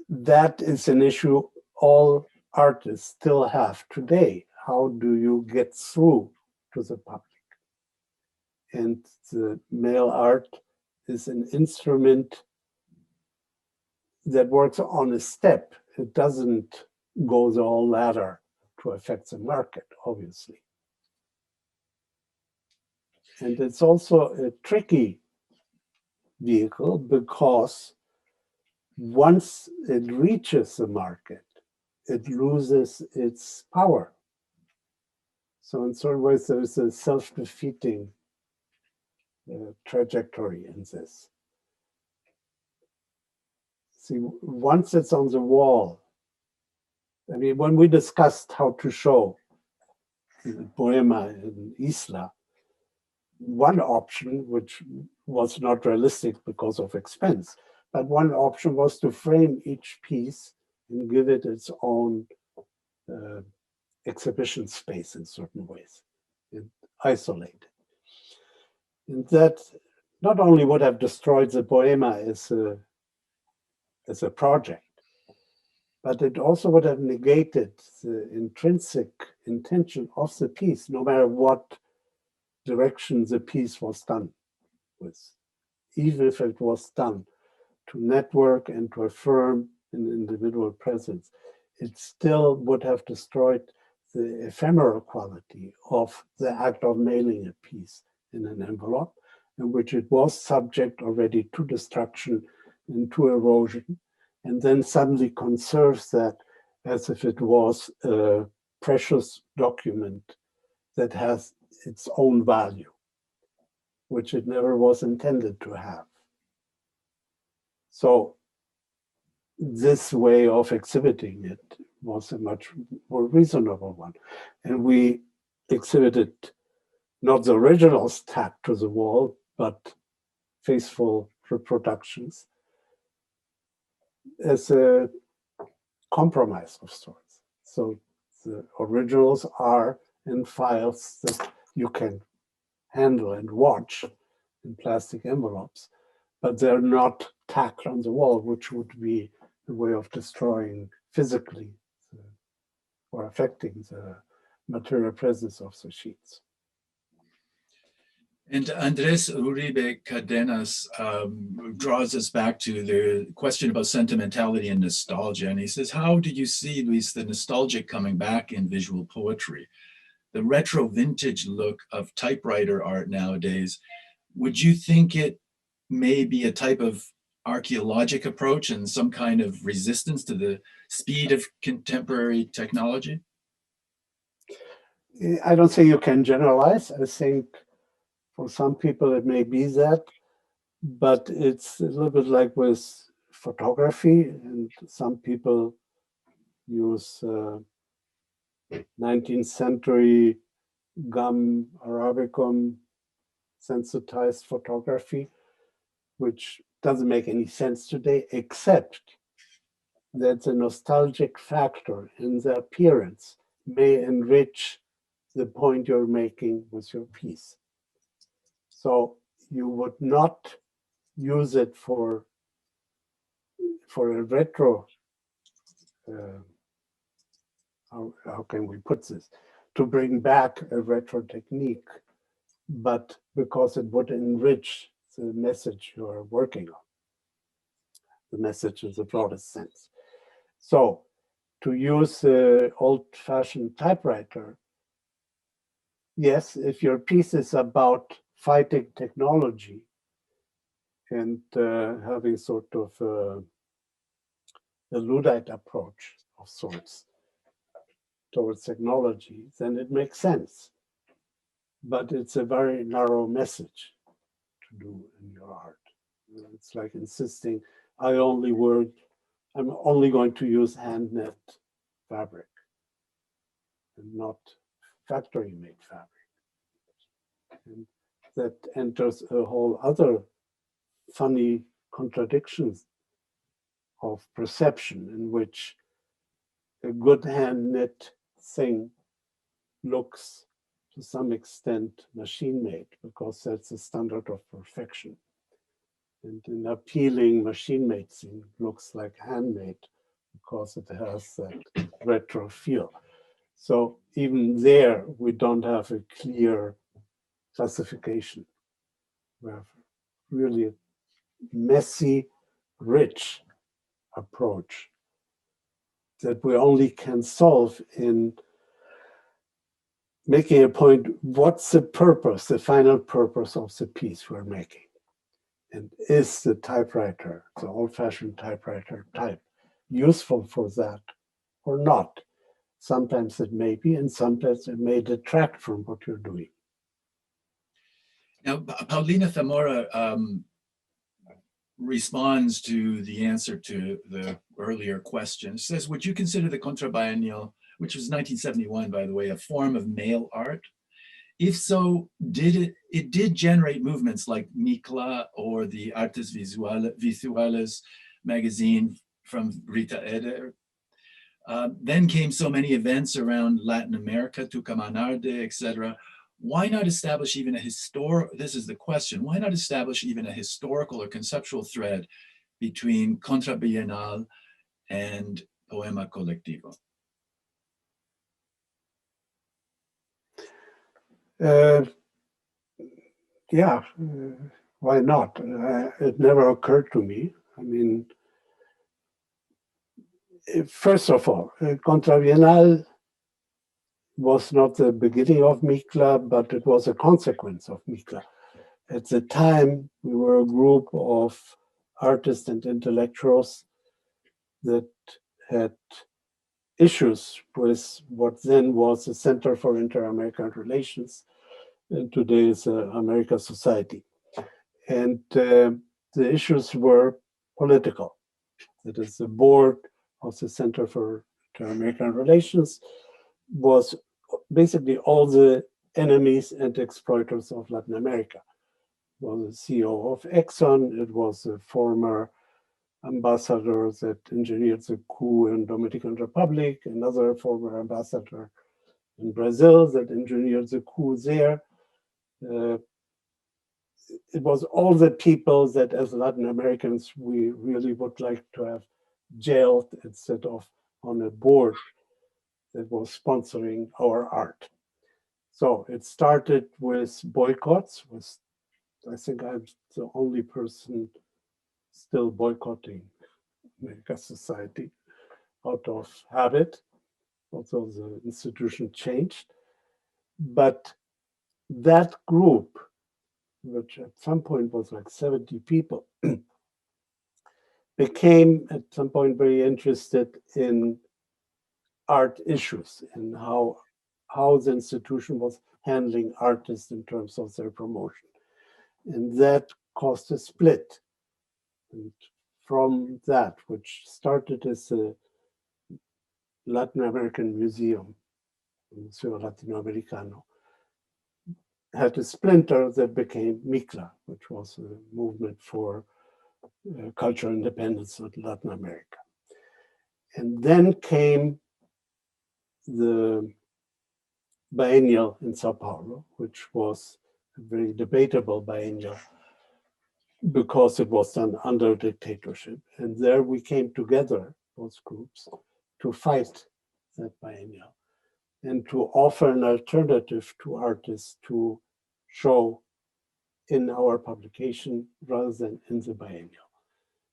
That is an issue all artists still have today. How do you get through to the public? And the mail art is an instrument that works on a step. It doesn't go the whole ladder to affect the market, obviously. And it's also a tricky vehicle because once it reaches the market, it loses its power. So in certain ways, there is a self-defeating trajectory in this. See, once it's on the wall, I mean, when we discussed how to show Poema in ISLAA, one option, which was not realistic because of expense, but one option was to frame each piece and give it its own exhibition space in certain ways, and isolate it. And that not only would have destroyed the Poema as a project, but it also would have negated the intrinsic intention of the piece, no matter what direction the piece was done with. Even if it was done to network and to affirm an individual presence, it still would have destroyed the ephemeral quality of the act of mailing a piece in an envelope, in which it was subject already to destruction and to erosion, and then suddenly conserves that as if it was a precious document that has its own value, which it never was intended to have. So this way of exhibiting it was a much more reasonable one. And we exhibited not the originals tacked to the wall, but faithful reproductions as a compromise of sorts. So the originals are in files that you can handle and watch in plastic envelopes, but they're not tacked on the wall, which would be a way of destroying physically or affecting the material presence of the sheets. And Andres Uribe Cadenas draws us back to the question about sentimentality and nostalgia. And he says, how do you see, Luis, the nostalgic coming back in visual poetry? The retro vintage look of typewriter art nowadays, would you think it may be a type of archaeologic approach and some kind of resistance to the speed of contemporary technology? I don't think you can generalize. I think for some people it may be that, but it's a little bit like with photography, and some people use 19th century gum arabicum sensitized photography, which doesn't make any sense today, except that the nostalgic factor in the appearance may enrich the point you're making with your piece. So you would not use it for a retro, how can we put this, to bring back a retro technique, but because it would enrich the message you are working on, the message in the broadest sense. So to use the old-fashioned typewriter, yes, if your piece is about fighting technology and having sort of a Luddite approach of sorts towards technology, then it makes sense. But it's a very narrow message to do in your art. It's like insisting, I'm only going to use hand-knit fabric and not factory-made fabric. And that enters a whole other funny contradictions of perception, in which a good hand-knit thing looks to some extent machine-made, because that's the standard of perfection. And an appealing machine-made thing looks like handmade because it has that retro feel. So even there, we don't have a clear classification. We have really a messy, rich approach that we only can solve in making a point, what's the purpose, the final purpose of the piece we're making? And is the typewriter, the old-fashioned typewriter type, useful for that or not? Sometimes it may be, and sometimes it may detract from what you're doing. Now, Paulina Zamora responds to the answer to the earlier question. She says, would you consider the contrabiennial, which was 1971, by the way, a form of mail art? If so, it did generate movements like Mikla or the Artes Visuales magazine from Rita Eder. Then came so many events around Latin America, Tucamanarde, etc. Why not establish even a this is the question, why not establish even a historical or conceptual thread between Contrabienal and Poema Colectivo? Why not? It never occurred to me. I mean, first of all, Contrabienal was not the beginning of Mikla, but it was a consequence of Mikla. At the time, we were a group of artists and intellectuals that had issues with what then was the Center for Inter-American Relations, and today is America Society. And the issues were political. That is, the board of the Center for Inter-American Relations was basically all the enemies and exploiters of Latin America. It was the CEO of Exxon, it was a former ambassador that engineered the coup in Dominican Republic, another former ambassador in Brazil that engineered the coup there. It was all the people that as Latin Americans, we really would like to have jailed instead of on a board that was sponsoring our art. So it started with boycotts. I think I'm the only person still boycotting America Society out of habit, although the institution changed. But that group, which at some point was like 70 people, became at some point very interested in art issues and how the institution was handling artists in terms of their promotion. And that caused a split. And from that, which started as a Latin American museum, Museo Latinoamericano, had a splinter that became Mikla, which was a movement for cultural independence of Latin America. And then came the biennial in Sao Paulo, which was a very debatable biennial because it was done under dictatorship. And there we came together, those groups, to fight that biennial and to offer an alternative to artists to show in our publication rather than in the biennial.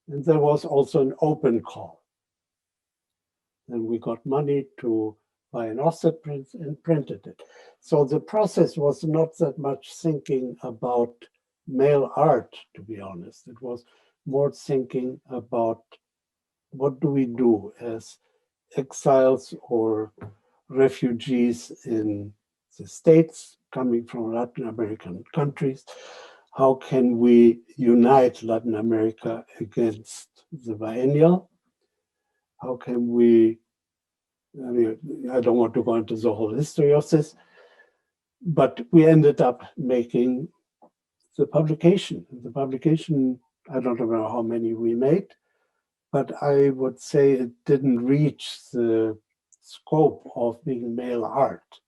And there was also an open call. And we got money to buy an offset print and printed it. So the process was not that much thinking about mail art, to be honest. It was more thinking about what do we do as exiles or refugees in the States coming from Latin American countries. How can we unite Latin America against the biennial? How can we, I mean, I don't want to go into the whole history of this, but we ended up making the publication. The publication, I don't know how many we made, but I would say it didn't reach the scope of being mail art.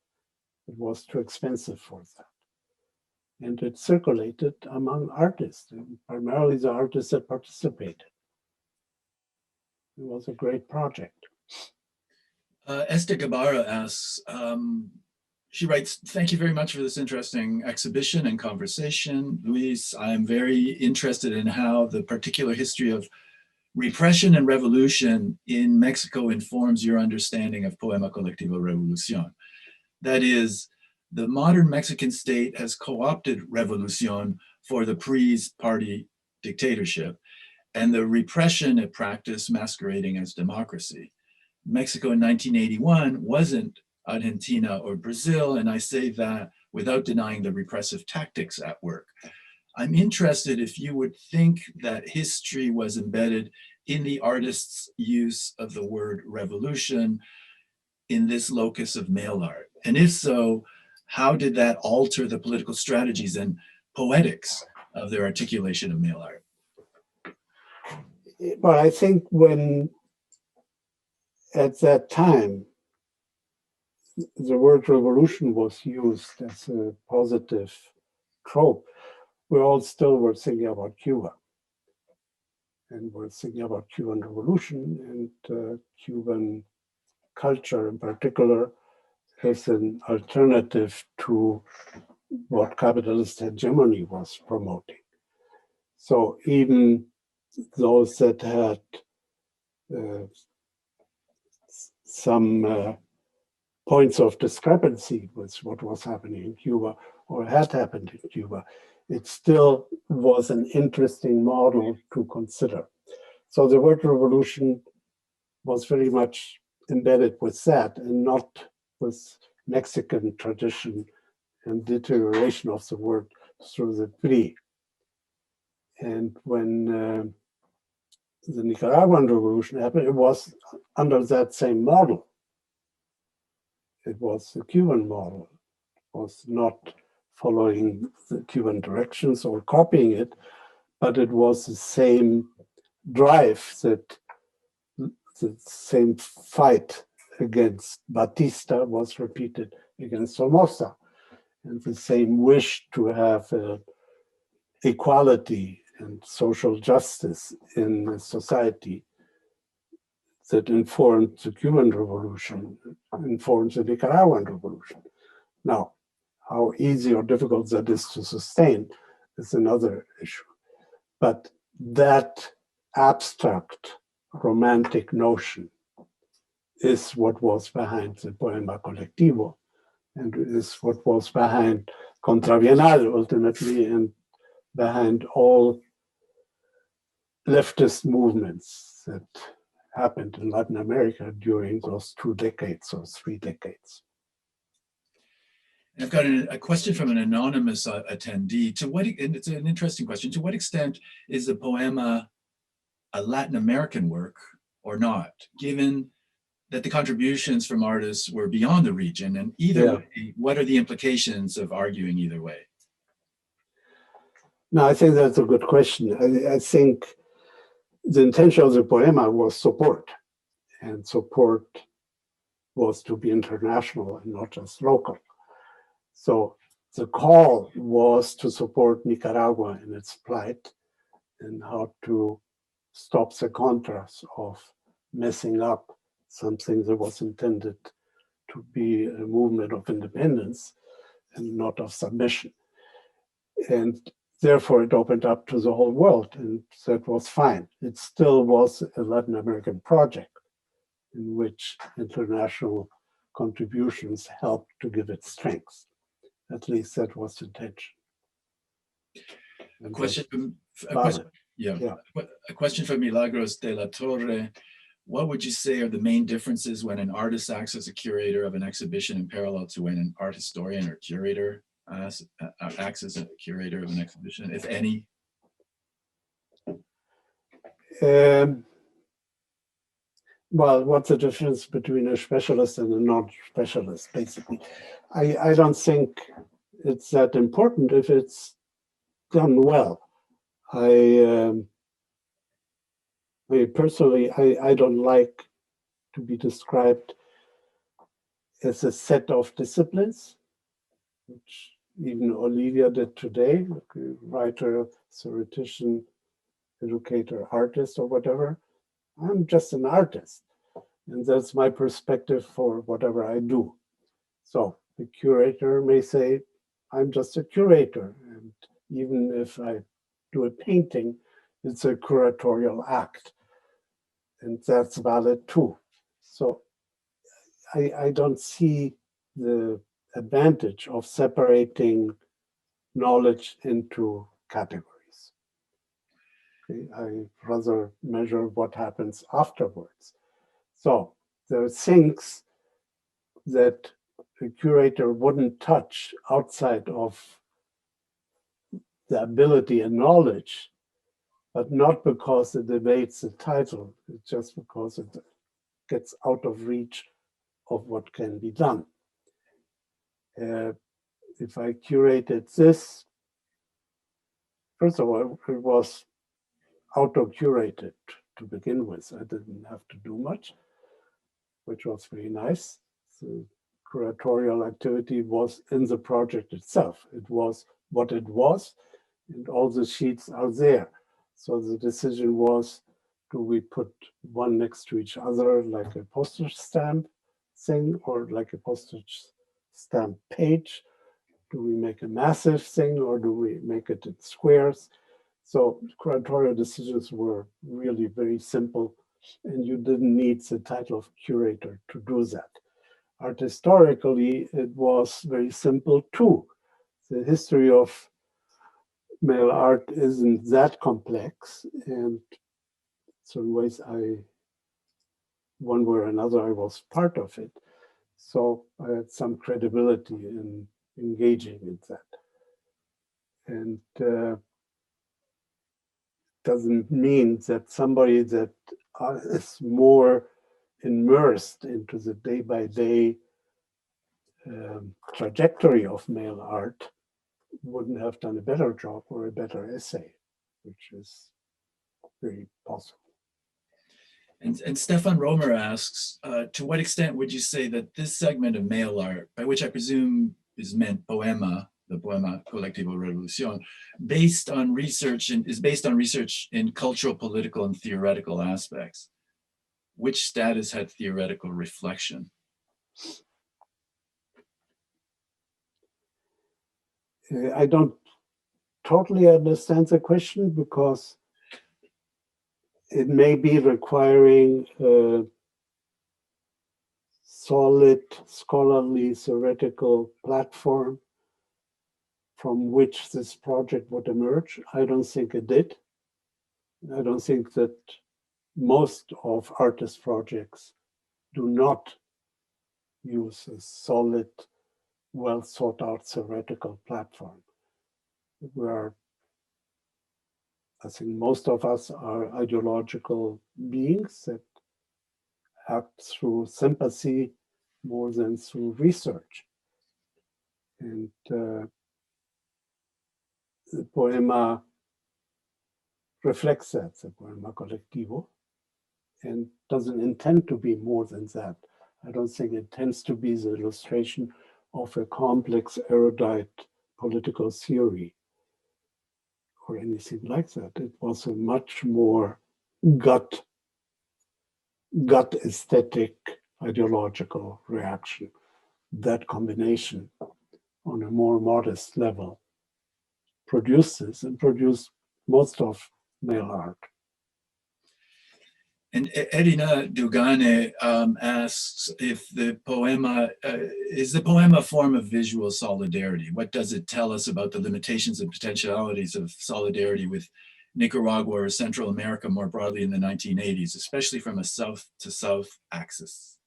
It was too expensive for that. And it circulated among artists, and primarily the artists that participated. It was a great project. Esther Gabara asks, she writes, thank you very much for this interesting exhibition and conversation. Luis, I'm very interested in how the particular history of repression and revolution in Mexico informs your understanding of Poema Colectivo Revolución. That is, the modern Mexican state has co-opted revolución for the PRI's party dictatorship and the repression it practiced masquerading as democracy. Mexico in 1981 wasn't Argentina or Brazil, and I say that without denying the repressive tactics at work. I'm interested if you would think that history was embedded in the artist's use of the word revolution in this locus of mail art. And if so, how did that alter the political strategies and poetics of their articulation of mail art? Well, I think when at that time, the word revolution was used as a positive trope, we all still were thinking about Cuba. And we're thinking about Cuban revolution and Cuban culture in particular as an alternative to what capitalist hegemony was promoting. So even those that had some points of discrepancy with what was happening in Cuba or had happened in Cuba, it still was an interesting model to consider. So the word revolution was very much embedded with that and not with Mexican tradition and deterioration of the word through the PRI. And when the Nicaraguan revolution happened, it was under that same model. It was the Cuban model. It was not following the Cuban directions or copying it, but it was the same drive, that the same fight against Batista was repeated against Somoza, and the same wish to have equality and social justice in society that informed the Cuban Revolution, informed the Nicaraguan Revolution. Now, how easy or difficult that is to sustain is another issue. But that abstract romantic notion is what was behind the Poema Colectivo, and is what was behind Contrabienal ultimately, and behind all leftist movements that happened in Latin America during those 2 decades or 3 decades. I've got a question from an anonymous attendee. And it's an interesting question. To what extent is the poema a Latin American work or not, given that the contributions from artists were beyond the region? And either way, what are the implications of arguing either way? No, I think that's a good question. I think the intention of the poema was support, and support was to be international and not just local. So the call was to support Nicaragua in its plight and how to stop the contrast of messing up something that was intended to be a movement of independence and not of submission. And therefore it opened up to the whole world, and that was fine. It still was a Latin American project in which international contributions helped to give it strength. At least that was the intention. A question from Milagros de la Torre. What would you say are the main differences when an artist acts as a curator of an exhibition in parallel to when an art historian or curator acts as a curator of an exhibition, if any? Well, what's the difference between a specialist and a non-specialist, basically? I don't think it's that important if it's done well. Personally, I don't like to be described as a set of disciplines, which even Olivia did today, like a writer, theoretician, educator, artist, or whatever. I'm just an artist, and that's my perspective for whatever I do. So the curator may say, I'm just a curator, and even if I do a painting, it's a curatorial act, and that's valid too. So I don't see the advantage of separating knowledge into categories. Okay, I rather measure what happens afterwards. So there are things that a curator wouldn't touch outside of the ability and knowledge, but not because it evades the title, it's just because it gets out of reach of what can be done. If I curated this, first of all, it was auto-curated to begin with. I didn't have to do much, which was very nice. The curatorial activity was in the project itself. It was what it was, and all the sheets are there. So the decision was, do we put one next to each other like a postage stamp thing or like a postage stamp page? Do we make a massive thing or do we make it in squares? So curatorial decisions were really very simple, and you didn't need the title of curator to do that. Art historically, it was very simple too. The history of male art isn't that complex, and some ways one way or another, I was part of it. So I had some credibility in engaging in that. And doesn't mean that somebody that is more immersed into the day-by-day trajectory of male art wouldn't have done a better job or a better essay, which is very possible. And Stefan Romer asks, to what extent would you say that this segment of male art, by which I presume is meant Poema, the Poema Colectivo Revolución, is based on research in cultural, political, and theoretical aspects? Which status had theoretical reflection? I don't totally understand the question because it may be requiring a solid, scholarly, theoretical platform from which this project would emerge. I don't think it did. I don't think that most of artist projects do not use a solid, well thought out theoretical platform. I think most of us are ideological beings that act through sympathy more than through research. And the Poema reflects that, the Poema Colectivo, and doesn't intend to be more than that. I don't think it tends to be the illustration of a complex, erudite political theory or anything like that. It was a much more gut aesthetic ideological reaction. That combination on a more modest level produced this and produced most of male art. And Edina Dugane asks if the poema, is the poema a form of visual solidarity? What does it tell us about the limitations and potentialities of solidarity with Nicaragua or Central America more broadly in the 1980s, especially from a south to south axis?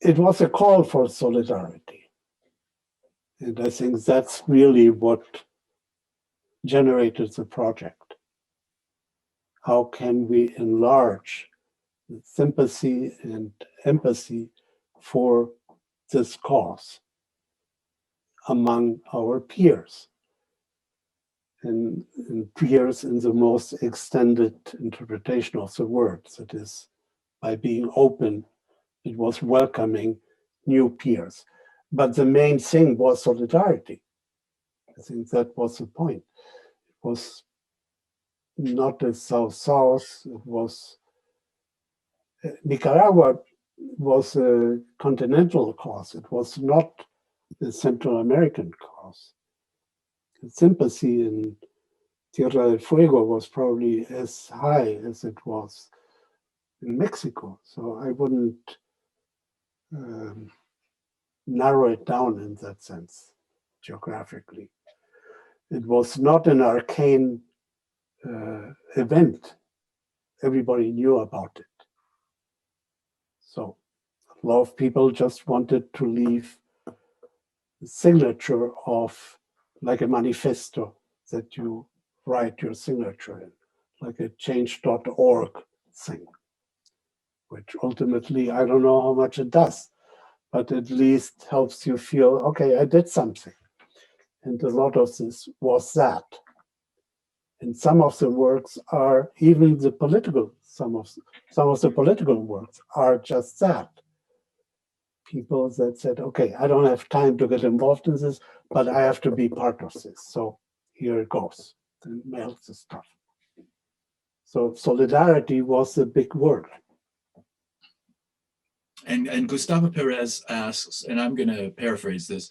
It was a call for solidarity. And I think that's really what generated the project. How can we enlarge the sympathy and empathy for this cause among our peers? And peers in the most extended interpretation of the word, that is, by being open, it was welcoming new peers. But the main thing was solidarity. I think that was the point. It was not a South-South, it was, Nicaragua was a continental cause. It was not a Central American cause. The sympathy in Tierra del Fuego was probably as high as it was in Mexico. So I wouldn't narrow it down in that sense, geographically. It was not an arcane event. Everybody knew about it. So a lot of people just wanted to leave a signature of, like a manifesto that you write your signature in, like a change.org thing, which ultimately, I don't know how much it does, but at least helps you feel, okay, I did something. And a lot of this was that. And some of the works are even the political, some of the political works are just that. People that said, okay, I don't have time to get involved in this, but I have to be part of this. So here it goes, and mail the stuff. So solidarity was a big word. And Gustavo Perez asks, and I'm going to paraphrase this,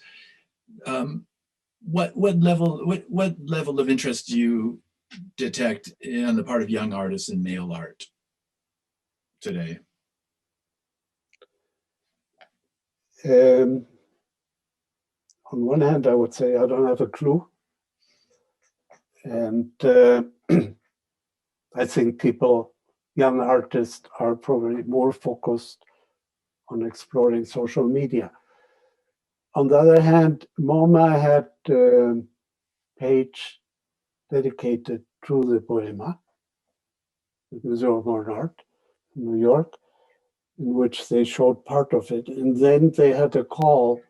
what level of interest do you detect on the part of young artists in mail art today? On one hand, I would say I don't have a clue. And I think young artists are probably more focused on exploring social media. On the other hand, MoMA had a page dedicated to the Poema, the Museum of Modern Art in New York, in which they showed part of it. And then they had a call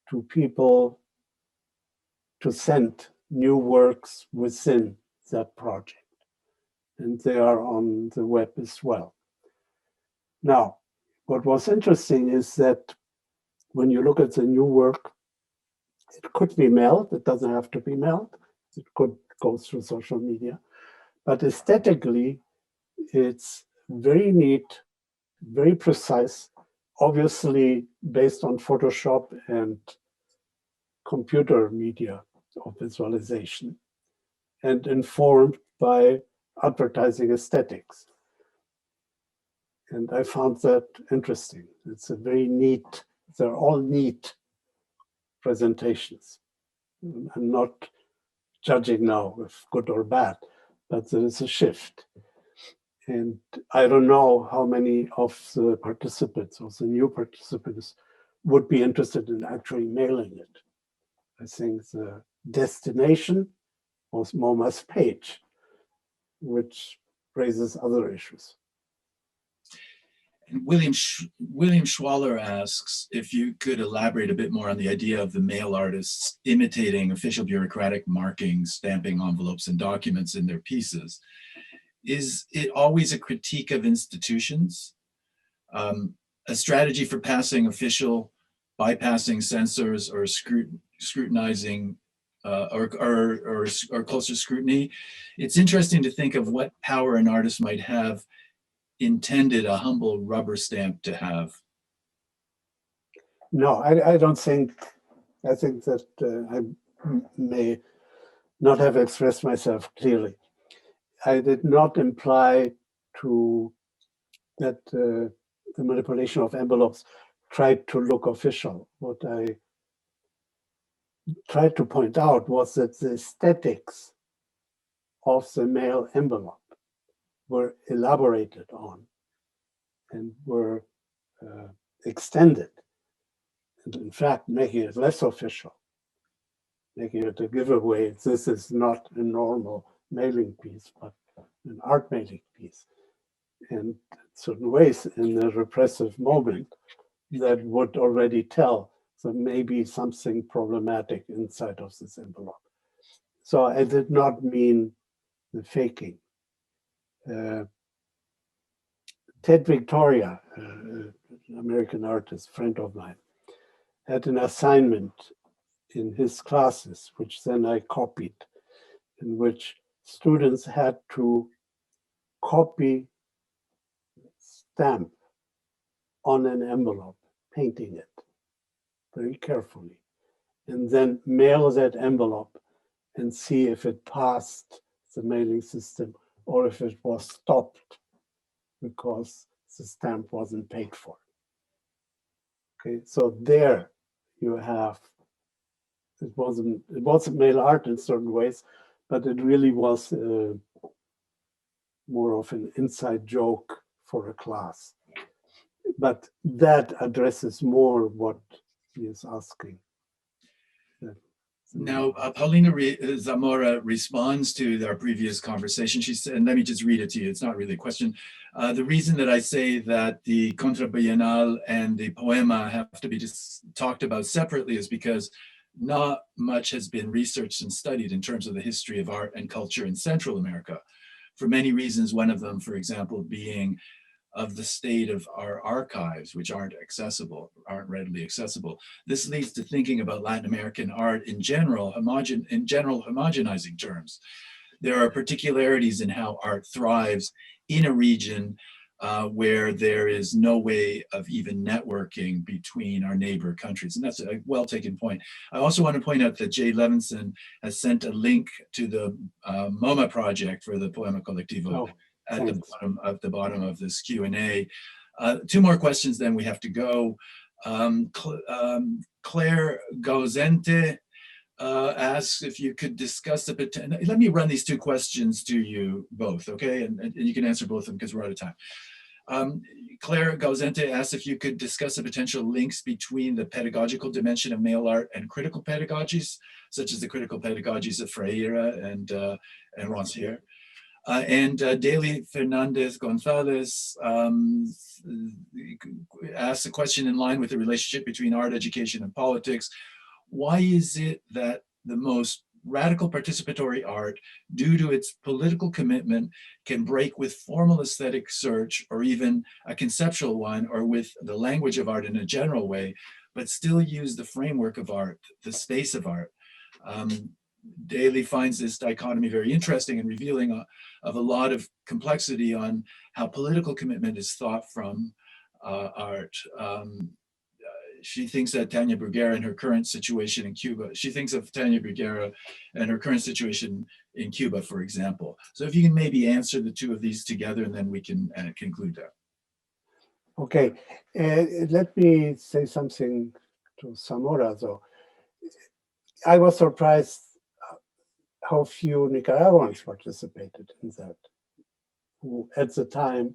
to people to send new works within that project. And they are on the web as well. Now, what was interesting is that when you look at the new work, it could be mailed, it doesn't have to be mailed, it could go through social media, but aesthetically, it's very neat, very precise, obviously based on Photoshop and computer media of visualization, and informed by advertising aesthetics. And I found that interesting. It's a very neat, they're all neat presentations. I'm not judging now if good or bad, but there is a shift. And I don't know how many of the participants, or the new participants, would be interested in actually mailing it. I think the destination was MoMA's page, which raises other issues. And William Schwaller asks if you could elaborate a bit more on the idea of the mail artists imitating official bureaucratic marking, stamping envelopes and documents in their pieces. Is it always a critique of institutions? A strategy for bypassing censors or scrutinizing or closer scrutiny? It's interesting to think of what power an artist might have intended a humble rubber stamp to have. No, I don't think, I think that I may not have expressed myself clearly. I did not imply that the manipulation of envelopes tried to look official. What I tried to point out was that the aesthetics of the mail envelope were elaborated on and were extended, and in fact making it less official, making it a giveaway. This is not a normal mailing piece, but an art mailing piece. And in certain ways, in a repressive moment, that would already tell there may be something problematic inside of this envelope. So I did not mean the faking. Ted Victoria, an American artist, friend of mine, had an assignment in his classes, which then I copied, in which students had to copy, stamp on an envelope, painting it very carefully, and then mail that envelope and see if it passed the mailing system or if it was stopped because the stamp wasn't paid for. Okay, so there you have, it wasn't male art in certain ways, but it really was more of an inside joke for a class. But that addresses more what he is asking. Now, Paulina Zamora responds to our previous conversation. She said, and let me just read it to you. It's not really a question. The reason that I say that the Contra Bienal and the Poema have to be just talked about separately is because not much has been researched and studied in terms of the history of art and culture in Central America. For many reasons, one of them, for example, being of the state of our archives, which aren't readily accessible. This leads to thinking about Latin American art in general, homogenizing terms. There are particularities in how art thrives in a region where there is no way of even networking between our neighbor countries. And that's a well taken point. I also want to point out that Jay Levinson has sent a link to the MoMA project for the Poema Colectivo at the bottom of this Q&A. Two more questions, then we have to go. Claire Gauzente asks if you could discuss the potential. Let me run these two questions to you both, okay? And you can answer both of them because we're out of time. Claire Gauzente asks if you could discuss the potential links between the pedagogical dimension of male art and critical pedagogies, such as the critical pedagogies of Freire and Rancière. And Daly Fernandez Gonzalez asks a question in line with the relationship between art, education, and politics. Why is it that the most radical participatory art, due to its political commitment, can break with formal aesthetic search or even a conceptual one, or with the language of art in a general way, but still use the framework of art, the space of art? Daly finds this dichotomy very interesting and revealing of a lot of complexity on how political commitment is thought from art. She thinks that Tania Bruguera and her current situation in Cuba, she thinks of Tania Bruguera and her current situation in Cuba, for example. So if you can maybe answer the two of these together, and then we can conclude that. Okay, let me say something to Zamora, though. I was surprised how few Nicaraguans participated in that, who at the time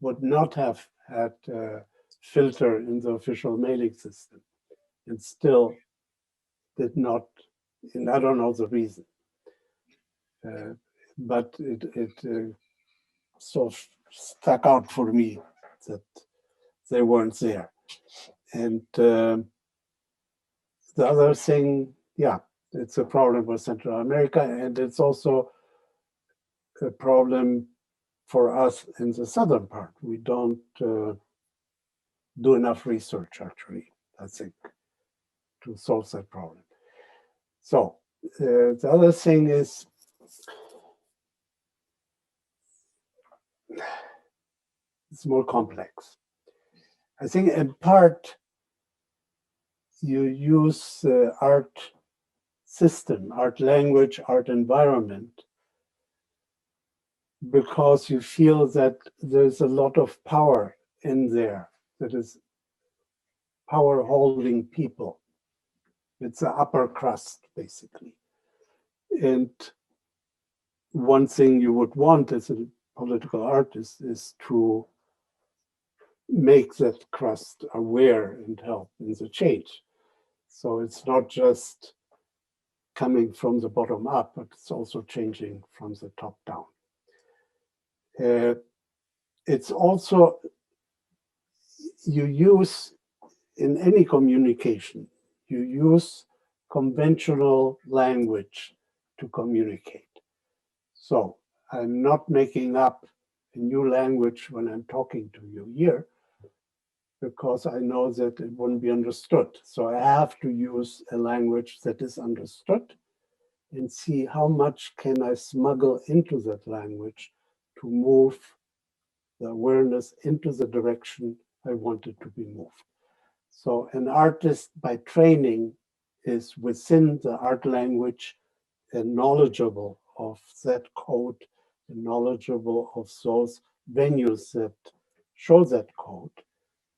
would not have had a filter in the official mailing system, and still did not, and I don't know the reason, but it sort of stuck out for me that they weren't there. And the other thing, yeah, it's a problem with Central America, and it's also a problem for us in the southern part. We don't do enough research, actually, I think, to solve that problem. So the other thing is, it's more complex. I think in part, you use art system, art language, art environment, because you feel that there's a lot of power in there, that is power holding people. It's the upper crust, basically. And one thing you would want as a political artist is to make that crust aware and help in the change. So it's not just coming from the bottom up, but it's also changing from the top down. It's also, you use, in any communication, you use conventional language to communicate. So I'm not making up a new language when I'm talking to you here, because I know that it wouldn't be understood. So I have to use a language that is understood and see how much can I smuggle into that language to move the awareness into the direction I want it to be moved. So an artist by training is within the art language and knowledgeable of that code and knowledgeable of those venues that show that code.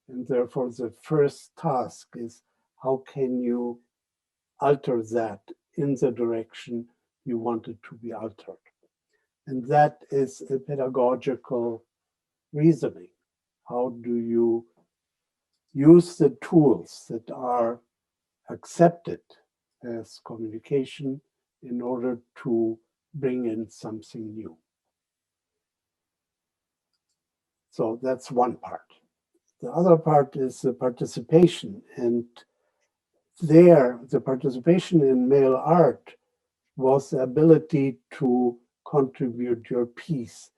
And therefore, the first task is how can you alter that in the direction you want it to be altered. And that is a pedagogical reasoning. How do you use the tools that are accepted as communication in order to bring in something new? So that's one part. The other part is the participation. And there, the participation in male art was the ability to contribute your piece.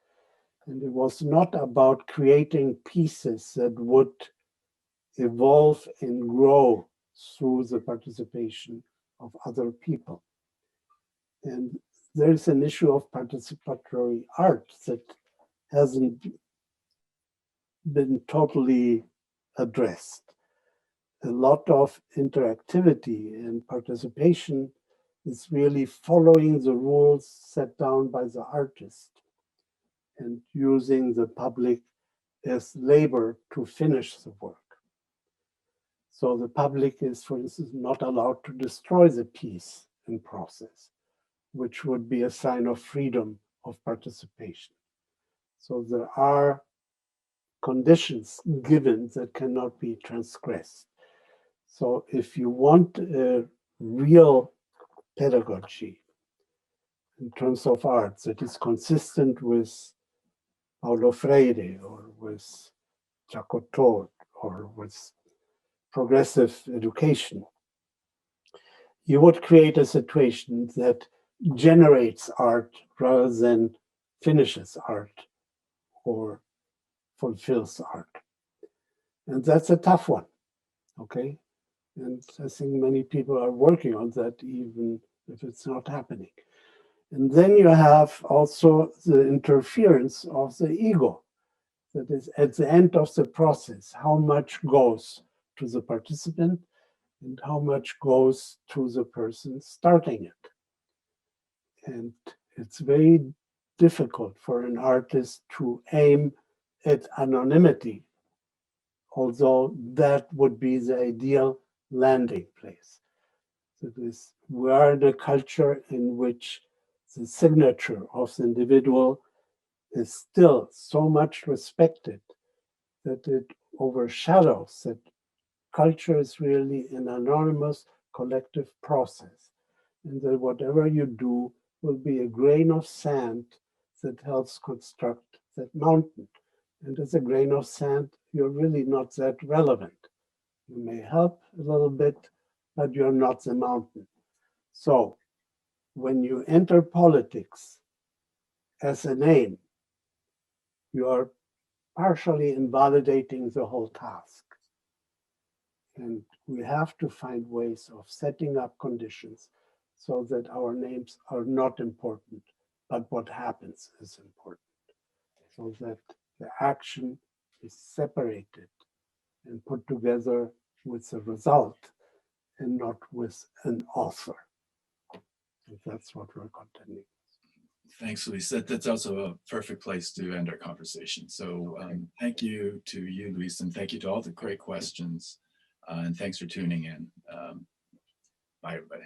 And it was not about creating pieces that would evolve and grow through the participation of other people. And there's an issue of participatory art that hasn't been totally addressed. A lot of interactivity and participation is really following the rules set down by the artist and using the public as labor to finish the work. So the public is, for instance, not allowed to destroy the piece in process, which would be a sign of freedom of participation. So there are conditions given that cannot be transgressed. So if you want a real pedagogy in terms of art that is consistent with Paulo Freire or with Jacotot or with progressive education, you would create a situation that generates art rather than finishes art or fulfills art. And that's a tough one, okay? And I think many people are working on that, even if it's not happening. And then you have also the interference of the ego. That is, at the end of the process, how much goes to the participant and how much goes to the person starting it. And it's very difficult for an artist to aim at anonymity, although that would be the ideal landing place. That is, we are in a culture in which the signature of the individual is still so much respected that it overshadows that culture is really an anonymous collective process, and that whatever you do will be a grain of sand that helps construct that mountain. And as a grain of sand, you're really not that relevant. You may help a little bit, but you're not the mountain. So when you enter politics as an aim, you are partially invalidating the whole task. And we have to find ways of setting up conditions so that our names are not important, but what happens is important. So that the action is separated and put together with the result and not with an author. And that's what we're contending. Thanks, Luis. That's also a perfect place to end our conversation. So thank you to you, Luis, and thank you to all the great questions. And thanks for tuning in. Bye, everybody.